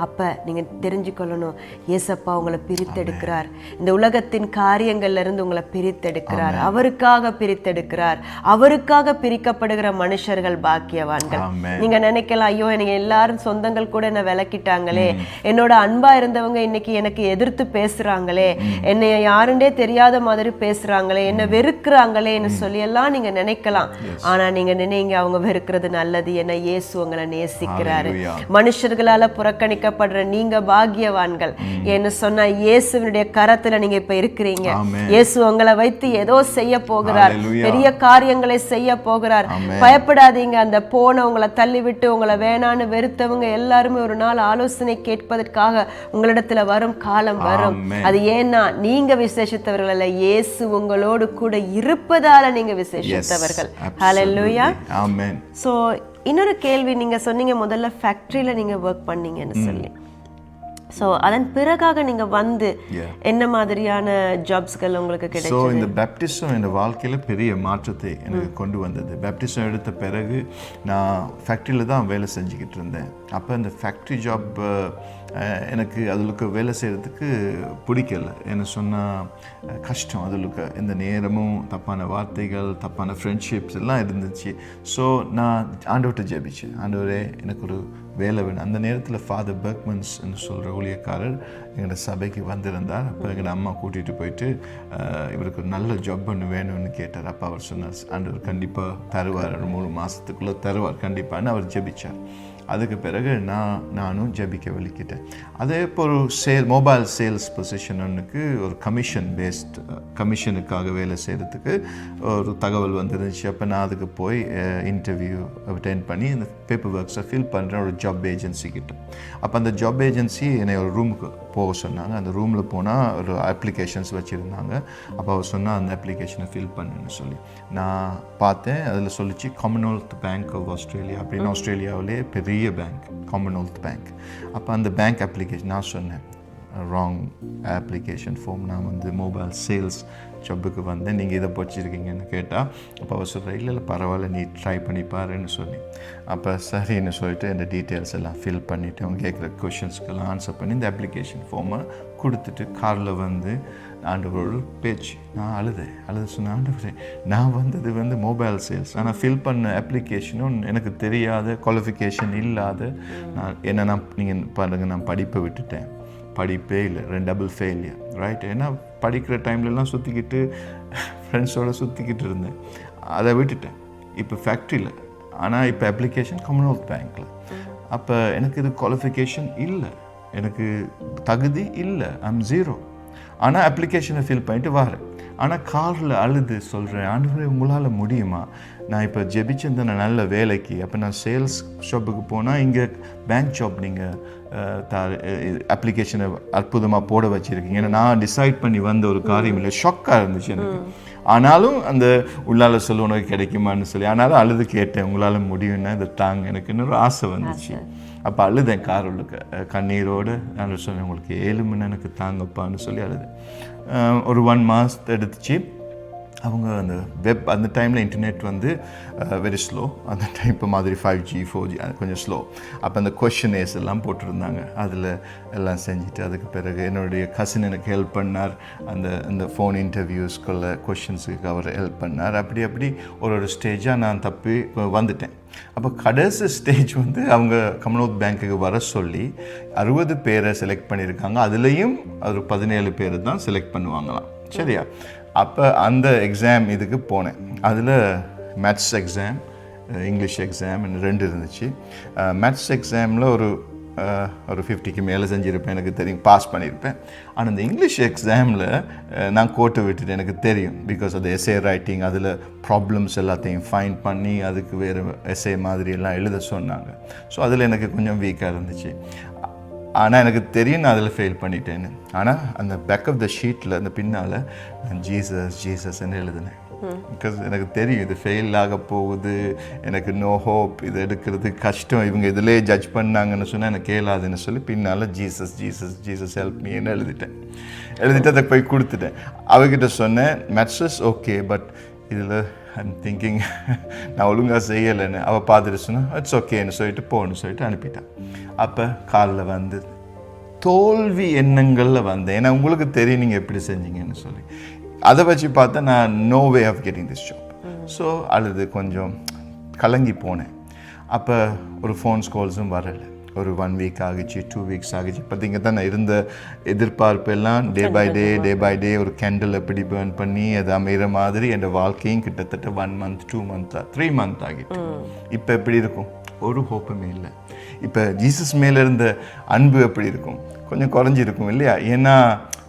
Speaker 2: அப்ப நீங்க தெரிஞ்சுக்கொள்ளணும், ஏசப்பா உங்களை பிரித்தெடுக்கிறார், இந்த உலகத்தின் காரியங்கள்ல இருந்து உங்களை பிரித்தெடுக்கிறார், அவருக்காக பிரித்தெடுக்கிறார். அவருக்காக பிரிக்கப்படுகிற மனுஷர்கள் பாக்கியவான்கள். நீங்க நினைக்கலாம், ஐயோ எனக்கு எல்லாரும் சொந்தங்கள் கூட என்ன விலக்கிட்டாங்களே, என்னோட அன்பா இருந்தவங்க இன்னைக்கு எனக்கு எதிர்த்து பேசுறாங்களே, என்னை யாருண்டே தெரியாத மாதிரி பேசுறாங்களே, என்ன வெறுக்கிறாங்களேன்னு சொல்லி எல்லாம் நீங்க நினைக்கலாம். ஆனா நீங்க நினைங்க, அவங்க வெறுக்கிறது நல்லது. ஏன்னா இயேசு உங்களை நேசிக்கிறாரு. மனுஷர்களால புறக்கணிக்க அழைக்கப்படுற நீங்க பாக்கியவான்கள். ஏன்னு சொன்னா இயேசுவினுடைய கரத்துல நீங்க இப்ப இருக்கிறீங்க. இயேசு உங்களை வைத்து ஏதோ செய்ய போகிறார், பெரிய காரியங்களை செய்ய போகிறார். பயப்படாதீங்க. அந்த போன உங்களை தள்ளி விட்டு உங்களை வேணான்னு வெறுத்தவங்க எல்லாருமே ஒரு நாள் ஆலோசனை கேட்பதற்காக உங்களிடத்துல வரும் காலம் வரும். அது ஏன்னா நீங்க விசேஷித்தவர்கள் அல்ல, இயேசு உங்களோடு கூட இருப்பதால நீங்க விசேஷித்தவர்கள். ஹல்லேலூயா.
Speaker 1: ஆமென்.
Speaker 2: சோ இன்னொரு கேள்வி, நீங்க சொன்னீங்க முதல்ல ஃபேக்டரியில நீங்க ஒர்க் பண்ணீங்கன்னு சொல்லி. ஸோ அதன் பிறகாக நீங்க வந்து என்ன மாதிரியான ஜாப்ஸ்கள் உங்களுக்கு கிடைச்சது?
Speaker 1: ஸோ இந்த பேப்டிசம் என் வாழ்க்கையில் பெரிய மாற்றத்தை எனக்கு கொண்டு வந்தது. பேப்டிசம் எடுத்த பிறகு நான் ஃபேக்ட்ரியில் தான் வேலை செஞ்சுக்கிட்டு இருந்தேன். அப்போ இந்த ஃபேக்ட்ரி ஜாப் எனக்கு அதுக்கு வேலை செய்கிறதுக்கு பிடிக்கல. என்ன சொன்னால் கஷ்டம், அதுக்கு இந்த நேரமும் தப்பான வார்த்தைகள், தப்பான ஃப்ரெண்ட்ஷிப்ஸ் எல்லாம் இருந்துச்சு. ஸோ நான் ஆண்டவர்கிட்ட ஜெபிச்சேன், ஆண்டவரே எனக்கு ஒரு வேலை வேணும். அந்த நேரத்தில் ஃபாதர் பெர்க்மன்ஸ் என்று சொல்கிற ஊழியக்காரர் எங்களோட சபைக்கு வந்திருந்தார். அப்போ எங்களோட அம்மா கூட்டிகிட்டு போயிட்டு இவருக்கு ஒரு நல்ல ஜாப் ஒன்று வேணும்னு கேட்டார். அப்போ அவர் சொன்னார், ஆண்டவர் கண்டிப்பாக தருவார், 3 மாதத்துக்குள்ளே தருவார் கண்டிப்பான்னு அவர் ஜெபிச்சார். அதுக்கு பிறகு நானும் ஜெபிக்க வெளிக்கிட்டேன். அதே இப்போ ஒரு மொபைல் சேல்ஸ் பொசிஷன் ஒன்றுக்கு ஒரு கமிஷனுக்காக வேலை செய்கிறதுக்கு ஒரு தகவல் வந்துருந்துச்சு. அப்போ நான் அதுக்கு போய் இன்டர்வியூ அட்டெண்ட் பண்ணி இந்த பேப்பர் ஒர்க்ஸை ஃபில் பண்ணுறேன் ஒரு ஜாப் ஏஜென்சிக்கிட்ட. அப்போ அந்த ஜாப் ஏஜென்சி என்னை ஒரு ரூமுக்கு போக சொன்னாங்க. அந்த ரூமில் போனால் ஒரு அப்ளிகேஷன்ஸ் வச்சுருந்தாங்க. அப்போ அவர் சொன்னால் அந்த அப்ளிகேஷனை ஃபில் பண்ணுன்னு சொல்லி நான் பார்த்தேன். அதில் சொல்லிச்சு காமன்வெல்த் பேங்க் ஆஃப் ஆஸ்திரேலியா அப்படின்னு, ஆஸ்திரேலியாவிலே பெரிய பேங்க் காமன்வெல்த் பேங்க். அப்போ அந்த பேங்க் அப்ளிகேஷன் நான் சொன்னேன் ராங் அப்ளிகேஷன் ஃபார்ம், நான் வந்து மொபைல் சேல்ஸ் ஜாப்புக்கு வந்தேன், நீங்கள் இதை படிச்சிருக்கீங்கன்னு கேட்டால் அப்போ அவர் சொல்கிற இல்லை பரவாயில்ல நீ ட்ரை பண்ணி பாருன்னு சொல்லி. அப்போ சரின்னு சொல்லிட்டு இந்த டீட்டெயில்ஸ் எல்லாம் ஃபில் பண்ணிவிட்டு அவங்க கேட்குற கொஷின்ஸ்க்கெல்லாம் ஆன்சர் பண்ணி இந்த அப்ளிகேஷன் ஃபார்மை கொடுத்துட்டு காரில் வந்து ஆண்டவரோட பேச்சு நான் அழுது சொன்ன, ஆண்டவரே நான் வந்தது வந்து மொபைல் சேல்ஸ், ஆனால் ஃபில் பண்ண அப்ளிகேஷனும் எனக்கு தெரியாத குவாலிஃபிகேஷன் இல்லாத நான் நீங்கள் பாருங்கள் நான் படிப்பை விட்டுட்டேன், படிப்பே இல்லை, 2 டபுள் ஃபெயிலியர் ரைட். ஏன்னா படிக்கிற டைம்லலாம் சுற்றிக்கிட்டு ஃப்ரெண்ட்ஸோடு சுற்றிக்கிட்டு இருந்தேன், அதை விட்டுட்டேன். இப்போ ஃபேக்ட்ரியில், ஆனால் இப்போ அப்ளிகேஷன் காமன்வெல்த் பேங்க்கில். அப்போ எனக்கு இது குவாலிஃபிகேஷன் இல்லை, எனக்கு தகுதி இல்லை, ஐம் 0. ஆனால் அப்ளிகேஷனை ஃபில் பண்ணிட்டு வரேன். ஆனால் காரில் அழுது சொல்கிறேன், ஆண்டவரே உங்களால் முடியுமா? நான் இப்போ ஜெபிச்சிருந்தேன் நல்ல வேலைக்கு, அப்போ நான் சேல்ஸ் ஷாப்புக்கு போனால் இங்கே பேங்க் ஜாப் நீங்கள் அப்ளிகேஷனை அற்புதமாக போட வச்சுருக்கீங்க. ஏன்னா நான் டிசைட் பண்ணி வந்த ஒரு காரியம் இல்லை, ஷாக்காக இருந்துச்சு எனக்கு. ஆனாலும் அந்த உள்ளால் சொல்ல உனக்கு கிடைக்குமான்னு சொல்லி, ஆனாலும் அழுது கேட்டேன், உங்களால் முடியும்னா இதை தாங்க, எனக்கு இன்னொரு ஆசை வந்துச்சு. அப்போ அழுதேன் காருள்ளுக்கு கண்ணீரோடு. நான் சொன்னேன் உங்களுக்கு 7 மணி எனக்கு தாங்கப்பான்னு சொல்லி அழுதேன். ஒரு 1 மாதத்தை எடுத்துச்சு. அவங்க அந்த அந்த டைமில் இன்டர்நெட் வந்து வெரி ஸ்லோ. அந்த டைம் இப்போ மாதிரி 5G 4G கொஞ்சம் ஸ்லோ. அப்போ அந்த கொஷினேஸ் எல்லாம் போட்டிருந்தாங்க, அதில் எல்லாம் செஞ்சுட்டு அதுக்கு பிறகு என்னுடைய கசின் எனக்கு ஹெல்ப் பண்ணார். அந்த ஃபோன் இன்டர்வியூஸ்க்குள்ள கொஷின்ஸுக்கு அவர் ஹெல்ப் பண்ணார். அப்படி ஒரு ஸ்டேஜாக நான் தப்பி வந்துட்டேன். அப்போ கடைசி ஸ்டேஜ் வந்து அவங்க காமன்வெல்த் பேங்க்குக்கு வர சொல்லி 60 பேரை செலக்ட் பண்ணியிருக்காங்க. அதுலேயும் ஒரு 17 பேர் தான் செலக்ட் பண்ணுவாங்களாம், சரியா? அப்போ அந்த எக்ஸாம் இதுக்கு போனேன். அதில் மேத்ஸ் எக்ஸாம், இங்கிலீஷ் எக்ஸாம் 2 இருந்துச்சு. மேத்ஸ் எக்ஸாமில் ஒரு 50க்கு மேலே செஞ்சுருப்பேன், எனக்கு தெரியும், பாஸ் பண்ணியிருப்பேன். ஆனால் இந்த இங்கிலீஷ் எக்ஸாமில் நான் கோட்டை விட்டுட்டு எனக்கு தெரியும், பிகாஸ் அது எஸ்ஏ ரைட்டிங், அதில் ப்ராப்ளம்ஸ் எல்லாத்தையும் ஃபைண்ட் பண்ணி அதுக்கு வேறு எஸ்ஏ மாதிரி எல்லாம் எழுத சொன்னாங்க. ஸோ அதில் எனக்கு கொஞ்சம் வீக்காக இருந்துச்சு. ஆனால் எனக்கு தெரியும் நான் அதில் ஃபெயில் பண்ணிட்டேன்னு. ஆனால் அந்த பேக் ஆஃப் த ஷீட்டில் அந்த பின்னால் நான் ஜீசஸ்ன்னு எழுதினேன். பிகாஸ் எனக்கு தெரியும் இது ஃபெயில் ஆக போகுது, எனக்கு நோ ஹோப், இது எடுக்கிறது கஷ்டம், இவங்க இதிலே ஜட்ஜ் பண்ணாங்கன்னு சொன்னால் எனக்கு கேளாதுன்னு சொல்லி பின்னால் ஜீசஸ் ஹெல்ப் மீன்னு எழுதிட்டு அதை போய் கொடுத்துட்டேன். அவகிட்ட சொன்னேன் மேத்ஸஸ் ஓகே, பட் இதில் ஐம் திங்கிங் நான் ஒழுங்காக செய்யலைன்னு. அவள் பார்த்துட்டு சொன்னா இட்ஸ் ஓகேன்னு சொல்லிட்டு போகணுன்னு சொல்லிட்டு அனுப்பிட்டான். அப்போ காலில் வந்து தோல்வி எண்ணங்களில் வந்தேன். ஏன்னா உங்களுக்கு தெரியும் நீங்கள் எப்படி செஞ்சீங்கன்னு சொல்லி. அதை வச்சு பார்த்தா நான் no way of getting this job. So அழுது கொஞ்சம் கலங்கி போனேன். அப்போ ஒரு ஃபோன்ஸ் கால்ஸும் வரலை. ஒரு 1 வீக் ஆகிச்சு, 2 வீக்ஸ் ஆகிச்சு. பார்த்தீங்க தான் நான் இருந்த எதிர்பார்ப்பு எல்லாம் டே பை டே ஒரு கேண்டில் எப்படி பேர்ன் பண்ணி அது அமைகிற மாதிரி என் வாழ்க்கையும் கிட்டத்தட்ட 1 மந்த் 2 மந்த் 3 மந்த் ஆகிட்டு. இப்போ எப்படி இருக்கும்? ஒரு ஹோப்புமே இல்லை. இப்போ ஜீசஸ் மேலே இருந்த அன்பு எப்படி இருக்கும்? கொஞ்சம் குறைஞ்சிருக்கும் இல்லையா? ஏன்னா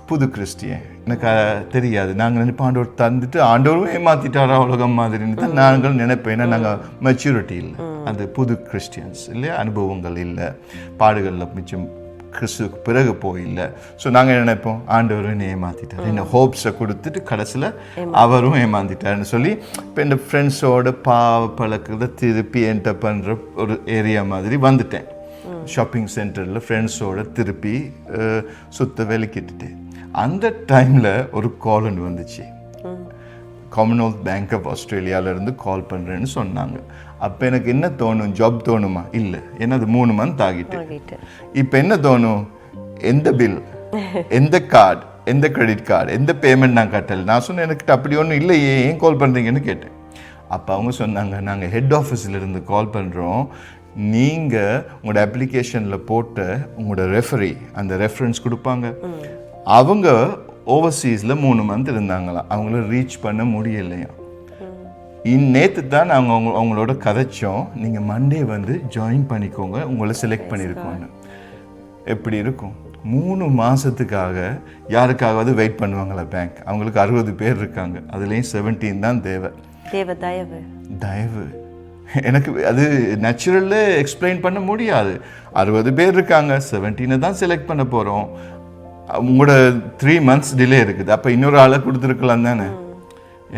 Speaker 1: புது கிறிஸ்டியன், எனக்கு தெரியாது. நாங்கள் நினைப்போம் ஆண்டவர் தந்துட்டு ஆண்டவரும் ஏமாற்றிட்டாரா உலகம் மாதிரின்னு தான் நாங்கள் நினைப்போம். ஏன்னா நாங்கள் மெச்சூரிட்டி இல்லை, அந்த புது கிறிஸ்டியன்ஸ் இல்லையா, அனுபவங்கள் இல்லை, பாடுகளில் மிச்சம் கிறிஸ்துக்கு பிறகு போயில்லை. ஸோ நாங்கள் நினைப்போம் ஆண்டவரும் ஏமாற்றிட்டார், என்ன ஹோப்ஸை கொடுத்துட்டு கடைசியில் அவரும் ஏமாற்றிட்டாருன்னு சொல்லி இப்போ இந்த ஃப்ரெண்ட்ஸோட பழக்கத்தை திருப்பி என்டர் பண்ணுற ஒரு ஏரியா மாதிரி வந்துட்டேன். ஷாப்பிங் சென்டரில் ஃப்ரெண்ட்ஸோட திருப்பி சுத்த வெளிக்கிட்டுட்டேன். அந்த டைமில் ஒரு கால் ஒன்று வந்துச்சு. காமன்வெல்த் பேங்க் ஆஃப் ஆஸ்திரேலியாவிலேருந்து கால் பண்ணுறேன்னு சொன்னாங்க. அப்போ எனக்கு என்ன தோணும்? ஜாப் தோணுமா? இல்லை, ஏன்னா அது 3 மந்த் ஆகிட்டு. இப்போ என்ன தோணும்? எந்த பில், எந்த கார்டு, எந்த கிரெடிட் கார்டு, எந்த பேமெண்ட் நான் கட்டலை. நான் சொன்னேன் எனக்கு அப்படி ஒன்றும் இல்லையே, ஏன் கால் பண்ணுறீங்கன்னு கேட்டேன். அப்போ அவங்க சொன்னாங்க, நாங்கள் ஹெட் ஆஃபீஸிலேருந்து கால் பண்ணுறோம், நீங்கள் உங்களோட அப்ளிகேஷனில் போட்ட உங்களோட ரெஃபரி அந்த ரெஃபரன்ஸ் கொடுப்பாங்க, அவங்க ஓவர்சீஸில் 3 மந்த் இருந்தாங்களாம், அவங்கள ரீச் பண்ண முடியலையா. நேற்று தான் நாங்கள் அவங்களோட கதைச்சோம், நீங்கள் மண்டே வந்து ஜாயின் பண்ணிக்கோங்க, உங்களை செலக்ட் பண்ணியிருக்கோன்னு. எப்படி இருக்கும்? 3 மாதத்துக்காக யாருக்காவது வெயிட் பண்ணுவாங்களா பேங்க்? அவங்களுக்கு 60 பேர் இருக்காங்க, அதுலேயும் 17 தான் தயவு. எனக்கு அது நேச்சுரல்ல எக்ஸ்பிளைன் பண்ண முடியாது. 60 பேர் இருக்காங்க, 17 தான் செலக்ட் பண்ண போகிறோம். உங்களோட 3 months டிலே இருக்குது, அப்போ இன்னொரு ஆளை கொடுத்துருக்கலாம் தானே.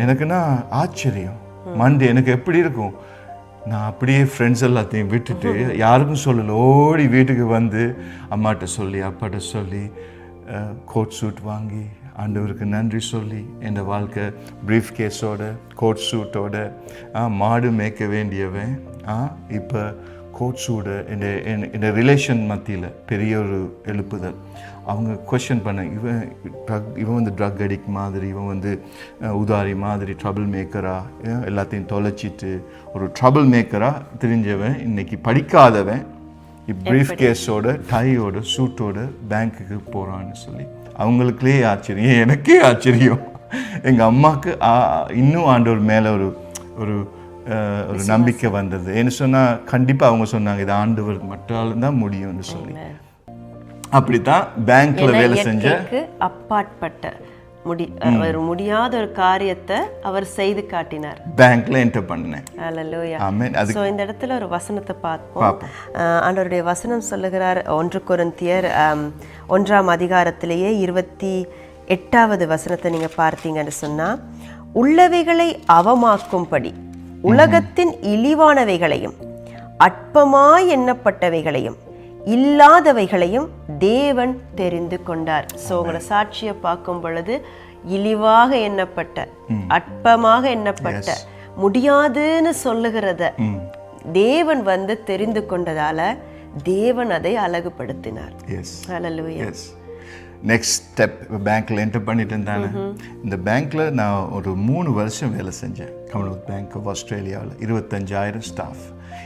Speaker 1: எனக்குன்னா ஆச்சரியம். மண்டே எனக்கு எப்படி இருக்கும்? நான் அப்படியே ஃப்ரெண்ட்ஸ் எல்லாத்தையும் விட்டுட்டு யாருக்கும் சொல்லலை, ஓடி வீட்டுக்கு வந்து அம்மாட்ட சொல்லி அப்பாட்ட சொல்லி கோட் சூட் வாங்கி ஆண்டவருக்கு நன்றி சொல்லி என் வாழ்க்கை ப்ரீஃப் கேஸோட கோட் சூட்டோட மாடு மேய்க்க வேண்டியவன் இப்போ கோட் சூட என் ரிலேஷன் மத்தியில் பெரிய ஒரு எழுப்புதல். அவங்க கொஷன் பண்ண, இவன் வந்து ட்ரக் அடிக்ட் மாதிரி, இவன் வந்து உதாரி மாதிரி ட்ரபிள் மேக்கராக எல்லாத்தையும் தொலைச்சிட்டு ஒரு ட்ரபிள் மேக்கராக தெரிஞ்சவன் இன்னைக்கு படிக்காதவன் ப்ரீஃப் கேஸோட டையோட சூட்டோட பேங்க்குக்கு போகிறான்னு சொல்லி அவங்களுக்குள்ளே ஆச்சரியம், எனக்கே ஆச்சரியம். எங்கள் அம்மாவுக்கு இன்னும் ஆண்டவர் மேலே ஒரு ஒரு ஒரு நம்பிக்கை வந்தது. ஏன்னு சொன்னால் கண்டிப்பாக அவங்க சொன்னாங்க இது ஆண்டவர் மட்டும் தான் முடியும்னு சொல்லி. அப்படித்தான் பேங்க்ல வேலை செஞ்ச
Speaker 2: அப்பாற்பட்ட அவர் முடியாத ஒரு காரியத்தை அவர் செய்து காட்டினார்.
Speaker 1: பேங்க்ல என்டர் பண்ணேன்.
Speaker 2: ஹல்லேலூயா. ஆமென். சோ இந்த இடத்துல ஒரு வசனத்தை பார்ப்போம். ஆண்டவருடைய வசனம் சொல்லுகிறார், 1 கொரிந்தியர் 1ஆம் அதிகாரத்திலேயே 28வது வசனத்தை நீங்க பார்த்தீங்கன்னு சொன்னா, உள்ளவைகளை அவமாக்கும்படி உலகத்தின் இழிவானவைகளையும் அற்பமாய் எண்ணப்பட்டவைகளையும் இல்லாதவைகளையும் தேவன் தெரிந்து கொண்டார். ஸோ உங்களை சாட்சியை பார்க்கும் பொழுது இழிவாக எண்ணப்பட்ட, அற்பமாக எண்ணப்பட்ட, முடியாதுன்னு சொல்லுகிறத தேவன் வந்து தெரிந்து கொண்டதால தேவன் அதை அழகுபடுத்தினார். ஹல்லேலூயா.
Speaker 1: நெக்ஸ்ட் ஸ்டெப், பேங்க்கில் என்டர் பண்ணிட்டு இருந்தானே. இந்த பேங்க்கில் நான் ஒரு 3 வருஷம் வேலை செஞ்சேன். காமன்வெல்த் பேங்க் ஆஃப் ஆஸ்திரேலியாவில் 25,000 ஸ்டாஃப்.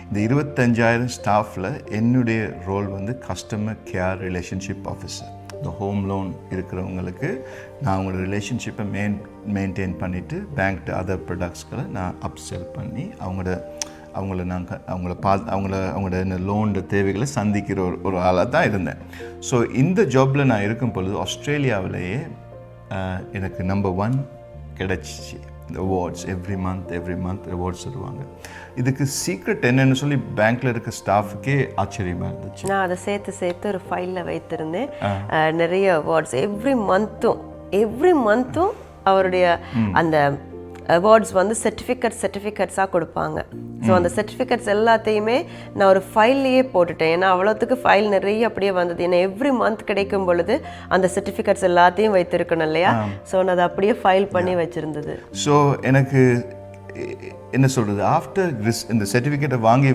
Speaker 1: இந்த 25,000 ஸ்டாஃபில் என்னுடைய ரோல் வந்து கஸ்டமர் கேர் ரிலேஷன்ஷிப் ஆஃபீஸர். இந்த ஹோம் லோன் இருக்கிறவங்களுக்கு நான் அவங்களோட ரிலேஷன்ஷிப்பை மெயின்டைன் பண்ணிவிட்டு பேங்க் அதர் ப்ராடக்ட்ஸ்களை நான் அப்செல் பண்ணி அவங்களோட லோனோட தேவைகளை சந்திக்கிற ஒரு ஆளாக தான் இருந்தேன். ஸோ இந்த ஜாபில் நான் இருக்கும் பொழுது ஆஸ்திரேலியாவிலேயே எனக்கு நம்பர் 1 கிடச்சிச்சு. இந்த அவார்ட்ஸ் எவ்ரி மந்த் அவார்ட்ஸ் தருவாங்க. இதுக்கு சீக்ரெட் என்னன்னு சொல்லி பேங்க்ல இருக்க ஸ்டாஃபுக்கே ஆச்சரியமாக இருந்துச்சு.
Speaker 2: நான் அதை சேர்த்து ஒரு ஃபைலில் வைத்திருந்தேன். நிறைய அவார்ட்ஸ் எவ்ரி மந்த்தும் அவருடைய அந்த அவார்ட்ஸ் வந்து சர்டிஃபிகேட்ஸாக கொடுப்பாங்க. ஸோ அந்த சர்டிஃபிகேட்ஸ் எல்லாத்தையுமே நான் ஒரு ஃபைல்லையே போட்டுட்டேன். ஏன்னா அவ்வளோத்துக்கு ஃபைல் நிறைய அப்படியே வந்தது. ஏன்னா எவ்ரி மந்த் கிடைக்கும் பொழுது அந்த சர்டிஃபிகேட்ஸ் எல்லாத்தையும் வைத்திருக்கணும் இல்லையா? ஸோ நான் அதை அப்படியே ஃபைல் பண்ணி வச்சுருந்தது.
Speaker 1: ஸோ எனக்கு என்ன சொல்கிறது, ஆஃப்டர் இந்த சர்டிஃபிகேட்டை வாங்கி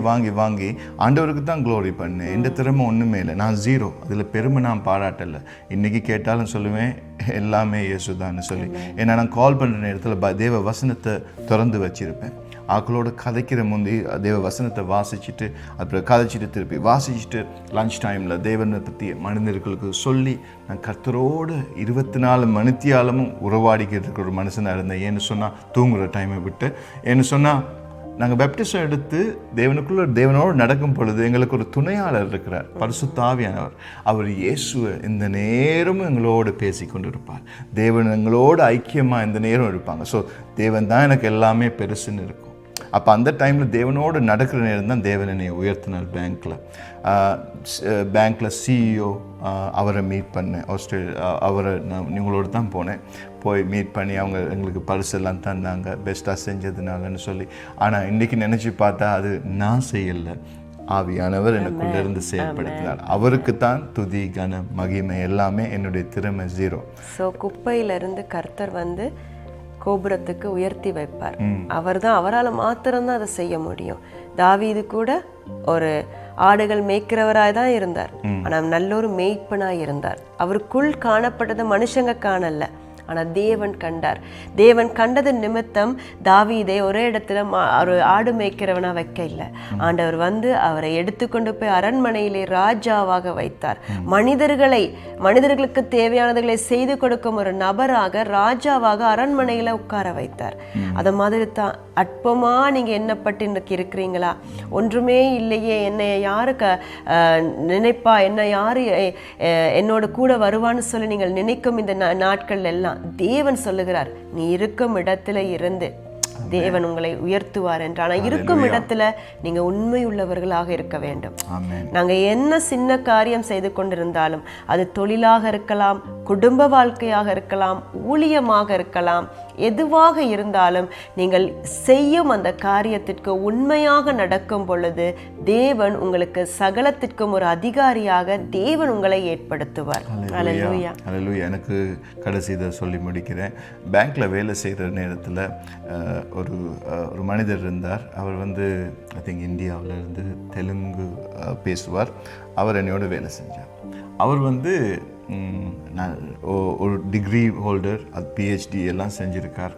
Speaker 1: ஆண்டவருக்கு தான் க்ளோரி பண்ணேன். எந்த திறமை ஒன்றுமே இல்லை, நான் 0. அதில் பெருமை நான் பாராட்டலை. இன்றைக்கி கேட்டாலும் சொல்லுவேன் எல்லாமே இயேசுதான்னு சொல்லி. ஏன்னா நான் கால் பண்ணுற நேரத்தில் தேவ வசனத்தை திறந்து வச்சுருப்பேன். ஆக்களோட கதைக்கிற முந்தி தேவ வசனத்தை வாசிச்சுட்டு அப்புறம் கதைச்சிட்டு திருப்பி வாசிச்சுட்டு லன்ச் டைமில் தேவனை பற்றி மனிதர்களுக்கு சொல்லி நான் கர்த்தரோடு 24 மணித்தியாலமும் உறவாடிக்கிட்டு இருக்கிற ஒரு மனுஷனாக இருந்தேன். ஏன்னு சொன்னால் தூங்குகிற டைமை விட்டு, ஏன்னு சொன்னால் நாங்கள் பேப்டிசம் எடுத்து தேவனோடு நடக்கும் பொழுது எங்களுக்கு ஒரு துணையாளர் இருக்கிறார், பரிசுத்த ஆவியானவர். அவர் இயேசுவை இந்த நேரமும் எங்களோடு பேசி கொண்டு இருப்பார். தேவன் எங்களோடு ஐக்கியமாக இந்த நேரம் இருப்பாங்க. ஸோ தேவன் தான் எனக்கு எல்லாமே பெருசுன்னு இருக்கும். அப்போ அந்த டைமில் தேவனோடு நடக்கிற நேரம் தான் தேவன் என்னை உயர்த்தினார். பேங்க்கில் சிஇஓ அவரை மீட் பண்ணேன். அவரை நான் இவங்களோடு தான் போனேன். போய் மீட் பண்ணி அவங்க எங்களுக்கு பரிசெல்லாம் தந்தாங்க, பெஸ்ட்டாக செஞ்சதுனாலன்னு சொல்லி. ஆனால் இன்றைக்கி நினச்சி பார்த்தா அது நான் செய்யலை, ஆவியானவர் எனக்குள்ளேருந்து செயல்படுத்தினார். அவருக்கு தான் துதி, கன, மகிமை எல்லாமே. என்னுடைய திறமை 0.
Speaker 2: ஸோ குப்பையிலிருந்து கர்த்தர் வந்து கோபுரத்துக்கு உயர்த்தி வைப்பார். அவரால் மாத்திரம்தான் அதை செய்ய முடியும். தாவீது கூட ஒரு ஆடுகள் மேய்க்கிறவராய் தான் இருந்தார், ஆனால் நல்ல ஒரு மேய்ப்பனாய் இருந்தார். அவருக்குள் காணப்பட்டது மனுஷங்க காணல, ஆனால் தேவன் கண்டார். தேவன் கண்டது நிமித்தம் தாவீதை ஒரே இடத்துல ஒரு ஆடு மேய்க்கிறவனா வைக்க இல்லை. ஆண்டவர் வந்து அவரை எடுத்துக்கொண்டு போய் அரண்மனையிலே ராஜாவாக வைத்தார். மனிதர்களுக்கு தேவையானதுகளை செய்து கொடுக்கும் ஒரு நபராக ராஜாவாக அரண்மனையில உட்கார வைத்தார். அதை மாதிரி தான் அற்பமா நீங்க எண்ணப்பட்டு இன்னைக்கு இருக்கிறீங்களா? ஒன்றுமே இல்லையே, என்னை யாரு நினைப்பா, என்ன யாரு என்னோட கூட வருவான்னு சொல்லி நீங்கள் நினைக்கும் இந்த நாட்கள் எல்லாம் தேவன் சொல்லுகிறார், நீ இருக்கும் இடத்துல இருந்து தேவன் உங்களை உயர்த்துவார் என்று. ஆனால் இருக்கும் இடத்துல நீங்க உண்மை உள்ளவர்களாக இருக்க வேண்டும். நாங்க என்ன சின்ன காரியம் செய்து கொண்டிருந்தாலும், அது தொழிலாக இருக்கலாம், குடும்ப வாழ்க்கையாக இருக்கலாம், ஊழியமாக இருக்கலாம், எதுவாக இருந்தாலும் நீங்கள் செய்யும் அந்த காரியத்திற்கு உண்மையாக நடக்கும் பொழுது தேவன் உங்களுக்கு சகலத்திற்கும் ஒரு அதிகாரியாக தேவன் உங்களை ஏற்படுத்துவார். அல்லேலூயா.
Speaker 1: அல்லேலூயா. எனக்கு கடைசி இதை சொல்லி முடிக்கிறேன். பேங்க்ல வேலை செய்கிற நேரத்தில் ஒரு மனிதர் இருந்தார். அவர் வந்து ஐ திங்க் இந்தியாவில் இருந்து தெலுங்கு பேசுவார். அவர் என்னோட வேலை செஞ்சார். அவர் வந்து ஒரு டிகிரி ஹோல்டர், அது பிஹெச்டி எல்லாம் செஞ்சுருக்கார்.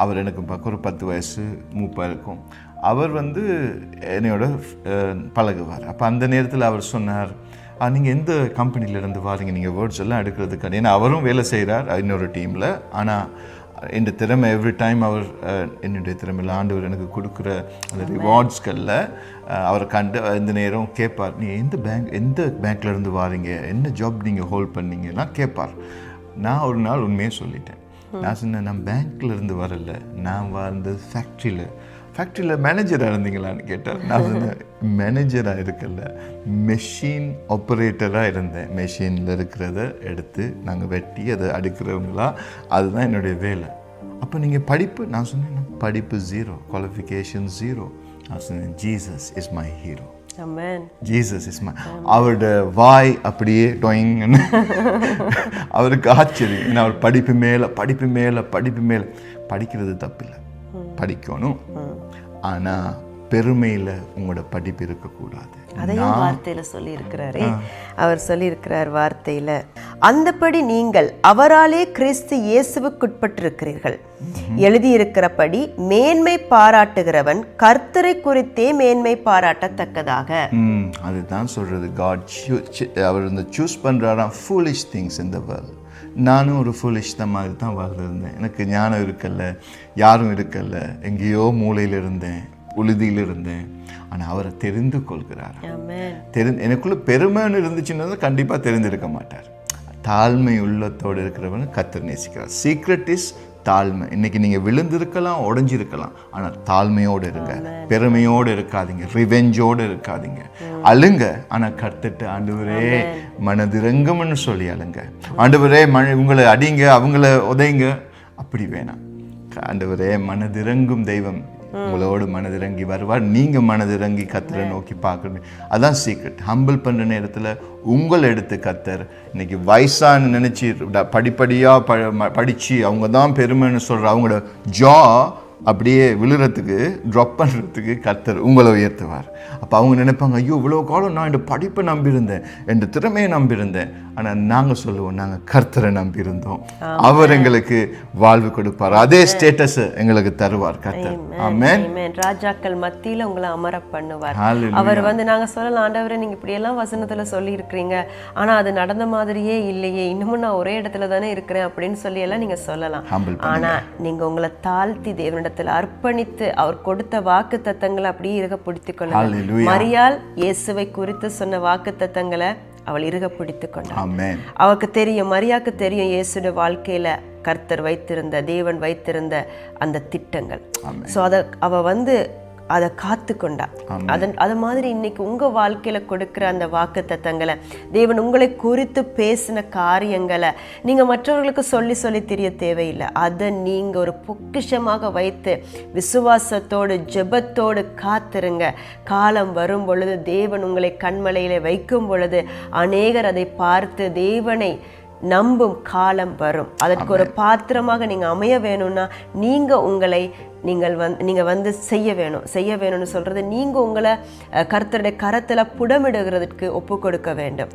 Speaker 1: அவர் எனக்கு பார்க்க ஒரு 10 வயசு மூப்பாக இருக்கும். அவர் வந்து என்னையோட பழகுவார். அப்போ அந்த நேரத்தில் அவர் சொன்னார், நீங்கள் எந்த கம்பெனியிலேருந்து வாரீங்க, நீங்கள் வேர்ட்ஸ் எல்லாம் எடுக்கிறதுக்கான. ஏன்னா அவரும் வேலை செய்கிறார் இன்னொரு டீமில். ஆனால் என் திறமை எவ்ரி டைம் அவர் என்னுடைய திறமையில் ஆண்டவர் எனக்கு கொடுக்குற அந்த ரிவார்ட்ஸ்களில் அவரை கண்டு இந்த நேரம் கேட்பார், நீ எந்த பேங்க்லேருந்து வாரீங்க, என்ன ஜாப் நீங்கள் ஹோல்ட் பண்ணீங்கன்னா கேட்பார். நான் ஒரு நாள் உண்மையே சொல்லிட்டேன். நான் சொன்னேன், நான் பேங்க்லேருந்து வரல, நான் வந்து ஃபேக்ட்ரியில் மேனேஜராக இருந்தீங்களான்னு கேட்டார். நான் சொன்னேன், மேனேஜராக இருக்கல, மெஷின் ஆப்ரேட்டராக இருந்தேன். மெஷினில் இருக்கிறத எடுத்து நாங்கள் வெட்டி அதை அடுக்கிறவங்களா, அதுதான் என்னுடைய வேலை. அப்போ நீங்கள் படிப்பு? நான் சொன்னேன், படிப்பு 0, குவாலிஃபிகேஷன் 0. நான் சொன்னேன், Jesus is my hero. Jesus is my. அவரோட வாய் அப்படியே டொயிங்னு அவருக்கு ஆச்சரியம். ஏன்னா அவர் படிப்பு மேலே படிக்கிறது தப்பில்லை, படிக்கணும். ஆனால் பெருமையில் உங்களோட படிப்பு இருக்கக்கூடாது.
Speaker 2: அதையும் வார்த்தையில சொல்லி இருக்கிறாரே. அவர் சொல்லி இருக்கிறார் வார்த்தையில, அந்தபடி நீங்கள் அவராலே கிறிஸ்து இயேசுவுக்குட்பட்டிருக்கிறீர்கள். எழுதியிருக்கிறபடி மேன்மை பாராட்டுகிறவன் கர்த்தரை குறித்தே மேன்மை பாராட்டத்தக்கதாக.
Speaker 1: அதுதான் சொல்றது. அவர் வந்து சூஸ் பண்றாராம் foolish things in the world. நானும் ஒரு ஃபூலிஷ் தான் மாதிரி தான் வாழ்ந்திருந்தேன். எனக்கு ஞானம் இருக்கல, யாரும் இருக்கல, எங்கேயோ மூலையில் இருந்தேன், உழுதியில் இருந்தேன். ஆனால் அவரை தெரிந்து கொள்கிறார். எனக்குள்ள பெருமைன்னு இருந்துச்சுன்னா கண்டிப்பாக தெரிந்திருக்க மாட்டார். தாழ்மை உள்ளத்தோடு இருக்கிறவங்க கர்த்தர் நேசிக்கிறார். சீக்ரெட் இஸ் தாழ்மை. இன்னைக்கு நீங்கள் விழுந்திருக்கலாம், உடைஞ்சிருக்கலாம், ஆனால் தாழ்மையோடு இருங்க, பெருமையோடு இருக்காதீங்க, ரிவெஞ்சோடு இருக்காதீங்க. அழுங்க, ஆனால் கர்த்தர்ட்ட ஆண்டவரே மனதிறங்கும்னு சொல்லி அழுங்க. ஆண்டவரே உங்களை அடிங்க, அவங்கள உதைங்க, அப்படி வேணாம். ஆண்டவரே மனதிறங்கும் தெய்வம் உங்களோடு மனதிறங்கி வருவார். நீங்கள் மனதிறங்கி கர்த்தரை நோக்கி பார்க்கணும். அதான் சீக்ரெட். ஹம்பிள் பண்ணுற நேரத்தில் உங்களை எடுத்து கர்த்தர் இன்னைக்கு வயசான்னு நினச்சி படிப்படியாக படித்து அவங்க தான் பெருமைன்னு சொல்கிற அவங்களோட ஜா அப்படியே விழுறதுக்கு, ட்ராப் பண்ணுறதுக்கு கர்த்தர் உங்களை உயர்த்துவார். அப்போ அவங்க நினைப்பாங்க, ஐயோ இவ்வளோ காலம் நான் இந்த படிப்பை நம்பியிருந்தேன், என் திறமையை நம்பியிருந்தேன். ஆனால் நாங்கள் சொல்லுவோம், நாங்கள் கர்த்தரை நம்பியிருந்தோம், அவர் எங்களுக்கு வாழ்வு கொடுப்பார், அதே ஸ்டேட்டஸ் எங்களுக்கு தருவார் கர்த்தர். ஆமென்.
Speaker 2: ராஜாக்கள் மத்தியில் உங்களை அமர பண்ணுவார். அவர் வந்து நாங்கள் சொல்லலாம், ஆண்டவரே நீங்கள் இப்படியெல்லாம் வசனத்தில் சொல்லி இருக்கிறீங்க, ஆனால் அது நடந்த மாதிரியே இல்லையே, இன்னமும் நான் ஒரே இடத்துல தானே இருக்கிறேன் அப்படின்னு சொல்லி எல்லாம் நீங்கள் சொல்லலாம். ஆனால் நீங்கள் உங்களை தாழ்த்தி தேவனிடத்தில் கரத்துல அர்ப்பணித்து அவர் கொடுத்த வாக்கு தத்தங்களை அப்படியே இறுக பிடித்துக் கொள்ள.
Speaker 1: Hallelujah.
Speaker 2: மரியாள் இயேசுவை குறித்து சொன்ன வாக்கு தத்தங்களை அவள் இறுக பிடித்துக் கொண்டாள்.
Speaker 1: Amen.
Speaker 2: அவளுக்கு தெரியும், மரியாக்கு தெரியும் இயேசுடைய வாழ்க்கையில கர்த்தர் வைத்திருந்த, தேவன் வைத்திருந்த அந்த திட்டங்கள். ஸோ அதை காத்து கொண்டா. அது மாதிரி இன்னைக்கு உங்க வாழ்க்கையில கொடுக்கிற அந்த வாக்கு தத்தங்களை, தேவன் உங்களை குறித்து பேசின காரியங்களை நீங்க மற்றவர்களுக்கு சொல்லி சொல்லி தெரிய தேவையில்லை. அதை நீங்க ஒரு பொக்கிஷமாக வைத்து விசுவாசத்தோடு ஜெபத்தோடு காத்திருங்க. காலம் வரும் பொழுது, தேவன் உங்களை கண்மலையிலே வைக்கும் பொழுது அநேகர் அதை பார்த்து தேவனை நம்பும் காலம் வரும். அதற்கு ஒரு பாத்திரமாக நீங்க அமைய வேணும்னா நீங்க வந்து செய்ய வேணும்னு சொல்றது, நீங்க உங்களை கர்த்தருடைய கரத்துல புடமிடுகிறதுக்கு ஒப்பு கொடுக்க வேண்டும்.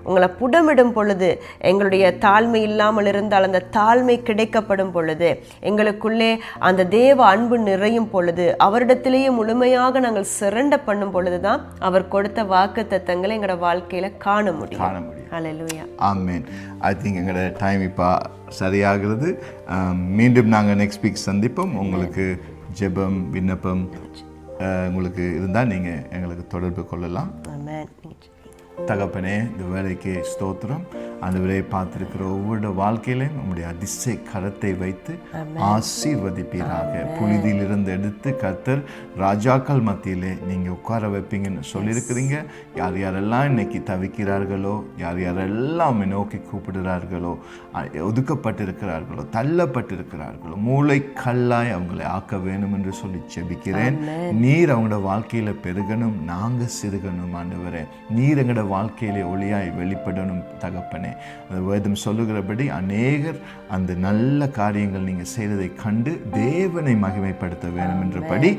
Speaker 2: உங்களை புடமிடும் பொழுது, எங்களுடைய தாழ்மை இல்லாமல் இருந்தால் அந்த தாழ்மை கிடைக்கப்படும் பொழுது, எங்களுக்குள்ளே அந்த தேவ அன்பு நிறையும் பொழுது, அவரிடத்திலேயே முழுமையாக நாங்கள் சிரண்ட பண்ணும் பொழுதுதான் அவர் கொடுத்த வாக்கு தத்தங்களை எங்களோட வாழ்க்கையில காண முடியும். ஹல்லேலூயா.
Speaker 1: ஆமென். ஐ திங்க் எங்களோட டைம் இப்போ சரியாகிறது. மீண்டும் நாங்கள் நெக்ஸ்ட் வீக் சந்திப்போம். உங்களுக்கு ஜெபம் விண்ணப்பம் உங்களுக்கு இருந்தால் நீங்கள் எங்களுக்கு தொடர்பு கொள்ளலாம். தகப்பனே, இந்த வேலைக்கு ஸ்தோத்திரம். அந்த வேலையை பார்த்துருக்கிற ஒவ்வொரு வாழ்க்கையிலையும் உங்களுடைய அதிசய கரத்தை வைத்து ஆசீர்வதிப்பீராக. புனிதியிலிருந்து எடுத்து கர்த்தர் ராஜாக்கள் மத்தியிலே நீங்கள் உட்கார வைப்பீங்கன்னு சொல்லியிருக்கிறீங்க. யார் யாரெல்லாம் இன்னைக்கு தவிக்கிறார்களோ, யார் யாரெல்லாம் நோக்கி கூப்பிடுறார்களோ, ஒதுக்கப்பட்டிருக்கிறார்களோ, தள்ளப்பட்டிருக்கிறார்களோ, மூளை கல்லாய் அவங்களை ஆக்க வேணும் என்று சொல்லி ஜெபிக்கிறேன். நீர் அவங்களோட வாழ்க்கையில் பெருகணும், நாங்கள் சிறுகணும். ஆண்டவரே, நீர் எங்களோட வாழ்க்கையிலே ஒளியாய் வெளிப்படணும் தகப்பனே. அந்த வேதம் சொல்லுகிறபடி அநேகர் அந்த நல்ல காரியங்கள் நீங்கள் செய்ததை கண்டு தேவனை மகிமைப்படுத்த வேண்டும் என்றபடி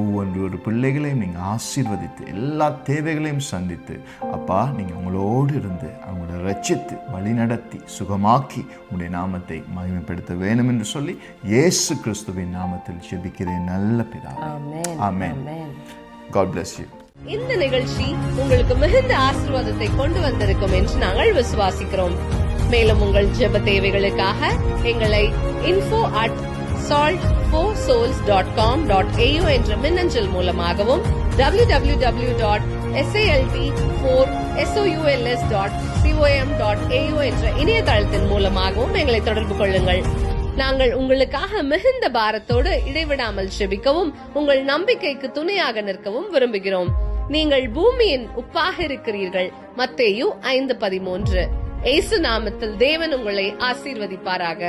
Speaker 1: ஒவ்வொரு பிள்ளைகளையும் நீங்கள் ஆசீர்வதித்து எல்லா தேவைகளையும் சந்தித்து, அப்பா நீங்கள் உங்களோடு இருந்து அவங்கள ரட்சித்து வழிநடத்தி சுகமாக்கி உங்களுடைய நாமத்தை மகிமைப்படுத்த வேண்டும் என்று சொல்லி இயேசு கிறிஸ்துவின் நாமத்தில் ஜெபிக்கிறேன் நல்ல பிதாவே. ஆமென். God bless you.
Speaker 3: இந்த நிகழ்ச்சி உங்களுக்கு மிகுந்த ஆசீர்வாதத்தை கொண்டு வந்திருக்கும் என்று நாங்கள் விசுவாசிக்கிறோம். மேலும் உங்கள் ஜெப தேவைகளுக்காக எங்களை info@salt4souls.com.au என்ற மின்னஞ்சல் மூலமாகவும் www.salt4souls.com.au என்ற இணையதளத்தின் மூலமாகவும் எங்களை தொடர்பு கொள்ளுங்கள். நாங்கள் உங்களுக்காக மிகுந்த பாரத்தோடு இடைவிடாமல் ஜெபிக்கவும் உங்கள் நம்பிக்கைக்கு துணையாக நிற்கவும் விரும்புகிறோம். நீங்கள் பூமியின் உப்பாக இருக்கிறீர்கள். மத்தேயு 5:13. இயேசு நாமத்தில் தேவன் உங்களை ஆசீர்வதிப்பாராக.